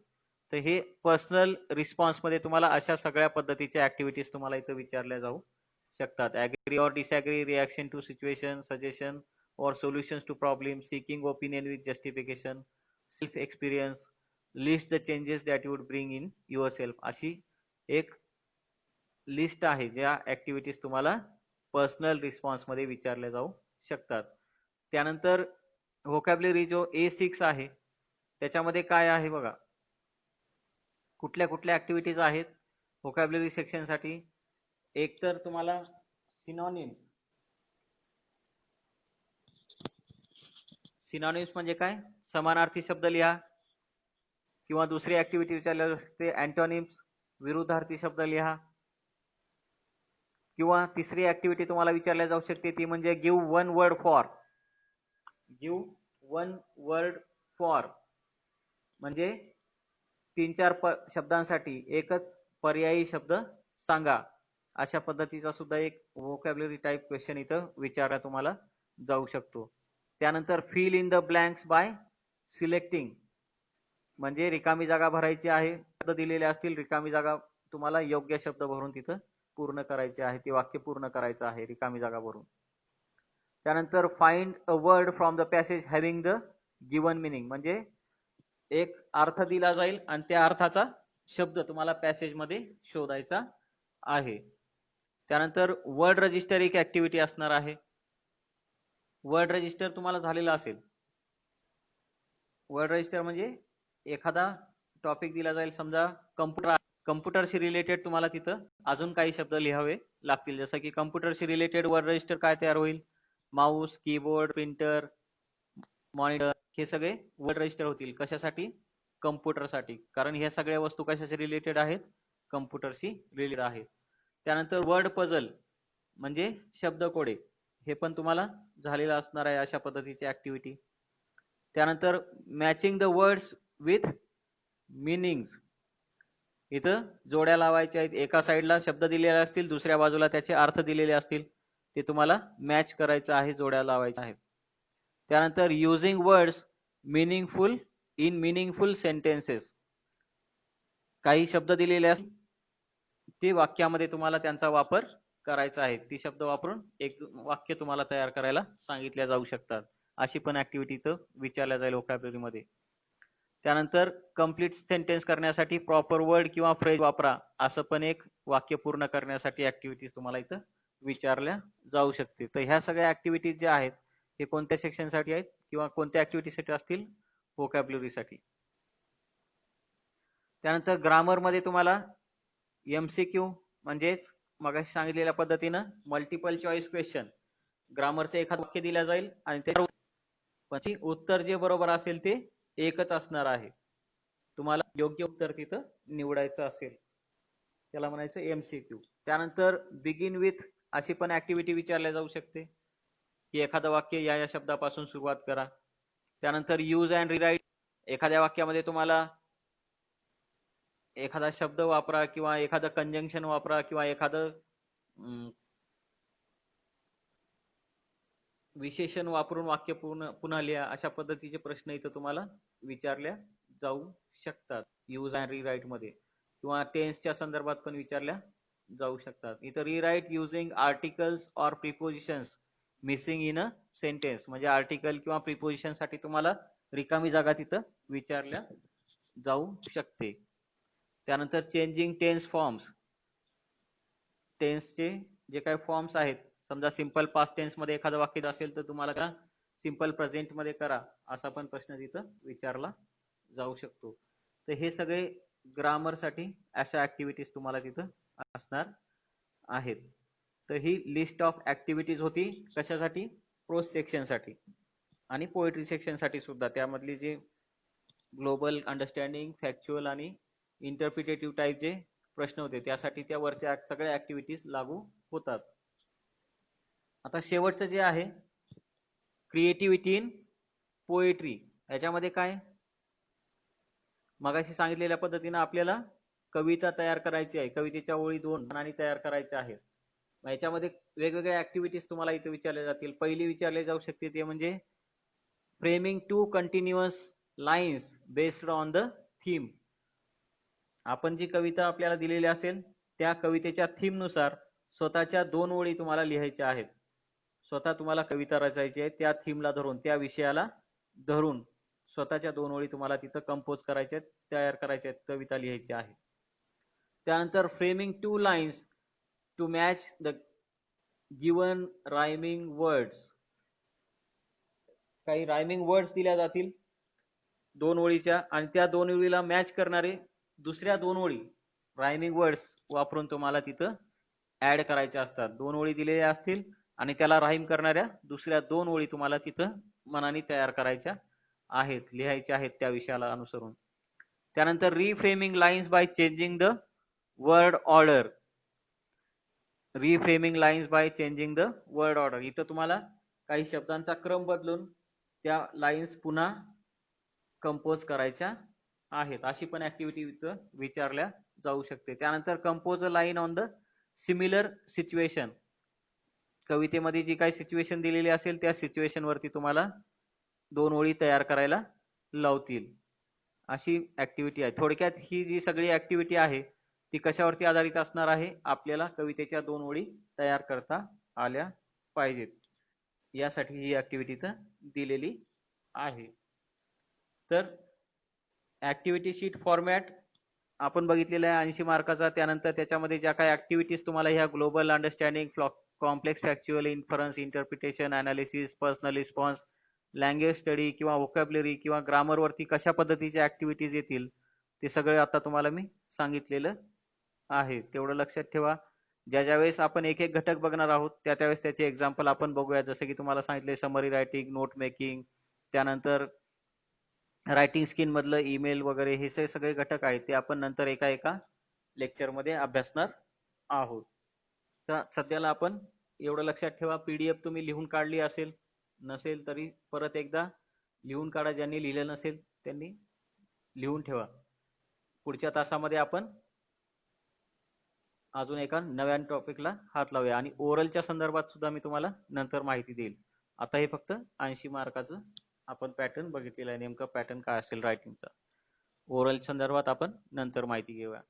तर हे पर्सनल रिस्पॉन्स मध्ये तुम्हाला अशा सगळ्या पद्धतीच्या ऍक्टिव्हिटीज तुम्हाला इथं विचारल्या जाऊ शकतात. ऍग्री और disagree, reaction to situation, suggestion, or solutions to problems, seeking opinion with justification, self experience, list the changes that you would bring in yourself. अशी एक लिस्ट आहे ज्या ऍक्टिव्हिटीज तुम्हाला पर्सनल रिस्पॉन्स मध्ये विचारल्या जाऊ शकतात. त्यानंतर व्होकॅब्युलरी जो A6 आहे त्याच्यामध्ये काय आहे बघा, कुठल्या कुठल्या ऍक्टिव्हिटीज आहेत व्होकॅब्युलरी सेक्शन साठी. एक तर तुम्हाला सिनॉनिम्स. सिनॉनिम्स म्हणजे काय, समानार्थी शब्द लिहा. किंवा दुसरी ऍक्टिव्हिटी विचारल्या असते अँटोनिम्स, विरुद्धार्थी शब्द लिहा. किंवा तिसरी ऍक्टिव्हिटी तुम्हाला विचारल्या जाऊ शकते ती म्हणजे give one word for. Give one word for म्हणजे 3-4 शब्दांसाठी एकच पर्यायी शब्द सांगा. अशा पद्धतीचा सुद्धा एक व्होकॅब्युलरी टाइप क्वेश्चन इथं विचारला तुम्हाला जाऊ शकतो. त्यानंतर fill in the blanks by selecting म्हणजे रिकामी जागा भरायची आहे. शब्द दिलेले असतील, रिकामी जागा तुम्हाला योग्य शब्द भरून तिथं पूर्ण करायचे आहे, ते वाक्य पूर्ण करायचं आहे रिकामी जागा भरून. त्यानंतर find a word from the passage having the given meaning म्हणजे एक अर्थ दिला जाईल आणि त्या अर्थाचा शब्द तुम्हाला पॅसेज मध्ये शोधायचा आहे. त्यानंतर वर्ड रजिस्टर एक ऍक्टिव्हिटी असणार आहे. वर्ड रजिस्टर तुम्हाला झालेला असेल. वर्ड रजिस्टर म्हणजे एखादा टॉपिक दिला जाईल, समजा कम्प्युटरशी रिलेटेड तुम्हाला तिथं अजून काही शब्द लिहावे लागतील. जसं की कम्प्युटरशी रिलेटेड वर्ड रजिस्टर काय तयार होईल, माऊस, कीबोर्ड, प्रिंटर, मॉनिटर हे सगळे वर्ड रजिस्टर होतील. कशासाठी, कम्प्युटरसाठी, कारण ह्या सगळ्या वस्तू कशाशी रिलेटेड आहेत, कम्प्युटरशी रिलेटेड आहेत. त्यानंतर वर्ड पझल म्हणजे शब्दकोडे, हे पण तुम्हाला झालेलं असणार आहे अशा पद्धतीची ऍक्टिव्हिटी. त्यानंतर matching the words with meanings, इथं जोड्या लावायच्या आहेत. एका साईडला शब्द दिलेले असतील, दुसऱ्या बाजूला त्याचे अर्थ दिलेले असतील, ते तुम्हाला मॅच करायचं आहे, जोड्या लावायच्या आहेत. त्यानंतर using words meaningful in meaningful sentences, काही शब्द दिलेले असतील ते वाक्यामध्ये तुम्हाला त्यांचा वापर करायचा आहे. ती शब्द वापरून एक वाक्य तुम्हाला तयार करायला सांगितल्या जाऊ शकतात. अशी पण ऍक्टिव्हिटी इथं विचारल्या जाईल व्होकॅब्युलरी मध्ये. त्यानंतर कंप्लीट सेंटेन्स करण्यासाठी प्रॉपर वर्ड किंवा फ्रेज वापरा, असं पण एक वाक्य पूर्ण करण्यासाठी ऍक्टिव्हिटीज तुम्हाला इथं विचारल्या जाऊ शकते. तर ह्या सगळ्या ऍक्टिव्हिटीज ज्या आहेत हे कोणत्या सेक्शन साठी आहेत किंवा कोणत्या ऍक्टिव्हिटीसाठी असतील, व्होकॅब्युलरीसाठी. त्यानंतर ग्रामर मध्ये तुम्हाला MCQ म्हणजेच मगाशी सांगितलेल्या पद्धतीनं मल्टिपल चॉईस क्वेश्चन, ग्रामरचं एखादं वाक्य दिलं जाईल आणि ते उत्तर जे बरोबर असेल ते एकच असणार आहे. तुम्हाला योग्य उत्तर तिथं निवडायचं असेल त्याला म्हणायचं MCQ. त्यानंतर बिगिन विथ अशी पण ऍक्टिव्हिटी विचारल्या जाऊ शकते की एखादं वाक्य या शब्दापासून सुरुवात करा. त्यानंतर यूज अँड रिराईट, एखाद्या वाक्यामध्ये तुम्हाला एखादा शब्द वापरा किंवा एखादं कंजंक्शन वापरा किंवा एखादं विशेषण वापरून वाक्य पुन्हा लिहा, अशा पद्धतीचे प्रश्न इथं तुम्हाला विचारल्या जाऊ शकतात यूज अँड रिराईट मध्ये. किंवा टेन्सच्या संदर्भात पण विचारल्या जाऊ शकतात. इथं rewrite using articles or prepositions missing in a sentence म्हणजे आर्टिकल किंवा प्रिपोजिशन साठी तुम्हाला रिकामी जागा तिथं विचारल्या जाऊ शकते. त्यानंतर चेंजिंग टेन्स फॉर्म्स, टेन्सचे जे काही फॉर्म्स आहेत, समजा सिंपल पास्ट टेन्स मध्ये एखादं वाक्य असेल तर तुम्हाला का सिंपल प्रेझेंट मध्ये करा, असा पण प्रश्न तिथं विचारला जाऊ शकतो. तर हे सगळे ग्रामर साठी अशा ऍक्टिव्हिटीज तुम्हाला तिथं असणार आहेत. तर ही लिस्ट ऑफ ऍक्टिव्हिटीज होती कशासाठी, प्रोज सेक्शन साठी आणि पोएट्री सेक्शन साठी सुद्धा. त्यामधली जे ग्लोबल अंडरस्टँडिंग, फॅक्च्युअल आणि इंटरप्रिटेटिव्ह टाईप जे प्रश्न होते त्यासाठी त्या वरच्या सगळ्या ऍक्टिव्हिटीज लागू होतात. आता शेवटचं जे आहे क्रिएटिव्हिटी इन पोएट्री, याच्यामध्ये काय, मगाशी सांगितलेल्या पद्धतीने आपल्याला कविता तयार करायची आहे, कवितेच्या ओळी 2 पानांनी तयार करायच्या आहेत. याच्यामध्ये वेगवेगळ्या ऍक्टिव्हिटीज तुम्हाला इथे विचारल्या जातील. पहिली विचारली जाऊ शकते ते म्हणजे framing 2 continuous lines based on the theme. आपण जी कविता आपल्याला दिलेली असेल त्या कवितेच्या थीम नुसार स्वतःच्या 2 ओळी तुम्हाला लिहायच्या आहेत. स्वतः तुम्हाला कविता रचायची आहे, त्या थीमला धरून, त्या विषयाला धरून स्वतःच्या 2 ओळी तुम्हाला तिथं कंपोज करायच्या आहेत, तयार करायच्या आहेत, कविता लिहायची आहे. त्यानंतर framing 2 lines to match the given rhyming words. काही रायमिंग वर्ड्स दिल्या जातील 2 ओळीच्या, आणि त्या 2 ओळीला मॅच करणारे दुसऱ्या 2 ओळी रायमिंग वर्ड्स वापरून तुम्हाला तिथं ऍड करायच्या असतात. 2 ओळी दिलेल्या असतील आणि त्याला राईम करणाऱ्या दुसऱ्या 2 ओळी तुम्हाला तिथं मनाने तयार करायच्या आहेत, लिहायच्या आहेत त्या विषयाला अनुसरून. त्यानंतर reframing lines by changing the word order. Reframing lines by changing the word order. इथं तुम्हाला काही शब्दांचा क्रम बदलून त्या लाईन्स पुन्हा कंपोज करायच्या आहेत. अशी पण ऍक्टिव्हिटी इथं विचारल्या जाऊ शकते. त्यानंतर compose a line on the similar situation. कवितेमध्ये जी काही सिच्युएशन दिलेली असेल त्या सिच्युएशन वरती तुम्हाला 2 ओळी तयार करायला लावतील. अशी ऍक्टिव्हिटी आहे. थोडक्यात ही जी सगळी ऍक्टिव्हिटी आहे ती कशावरती आधारित असणार आहे, आपल्याला कवितेच्या 2 ओळी तयार करता आल्या पाहिजेत, यासाठी ही ऍक्टिव्हिटी इथं दिलेली आहे. तर ऍक्टिव्हिटी शीट फॉर्मॅट आपण बघितलेला आहे 80 मार्काचा. त्यानंतर त्याच्यामध्ये ज्या काही ऍक्टिव्हिटीज तुम्हाला ह्या global understanding, complex factual, inference, interpretation, analysis, personal response, language study किंवा व्होकॅब्युलरी किंवा ग्रामर वरती कशा पद्धतीच्या ऍक्टिव्हिटीज येतील ते सगळे आता तुम्हाला मी सांगितलेलं आहे. तेवढं लक्षात ठेवा. ज्या वेळेस आपण एक एक घटक बघणार आहोत त्यावेळेस त्याचे एक्झाम्पल आपण बघूया. जसं की तुम्हाला सांगितले समरी रायटिंग, नोट मेकिंग, त्यानंतर रायटिंग स्किल मधलं ईमेल वगैरे, हे सगळे घटक आहेत ते आपण नंतर एका एका लेक्चर मध्ये अभ्यासणार आहोत. तर सध्याला आपण एवढं लक्षात ठेवा, पीडीएफ तुम्ही लिहून काढली असेल, नसेल तरी परत एकदा लिहून काढा. ज्यांनी लिहिलं नसेल त्यांनी लिहून ठेवा. पुढच्या तासामध्ये आपण अजून एका नव्या टॉपिकला हात लावूया आणि ओरलच्या संदर्भात सुद्धा मी तुम्हाला नंतर माहिती देईल. आता हे फक्त 80 मार्काचं आपण पॅटर्न बघितलेला आहे. नेमका पॅटर्न काय असेल रायटिंगचा. ओरल संदर्भात आपण नंतर माहिती घेऊया.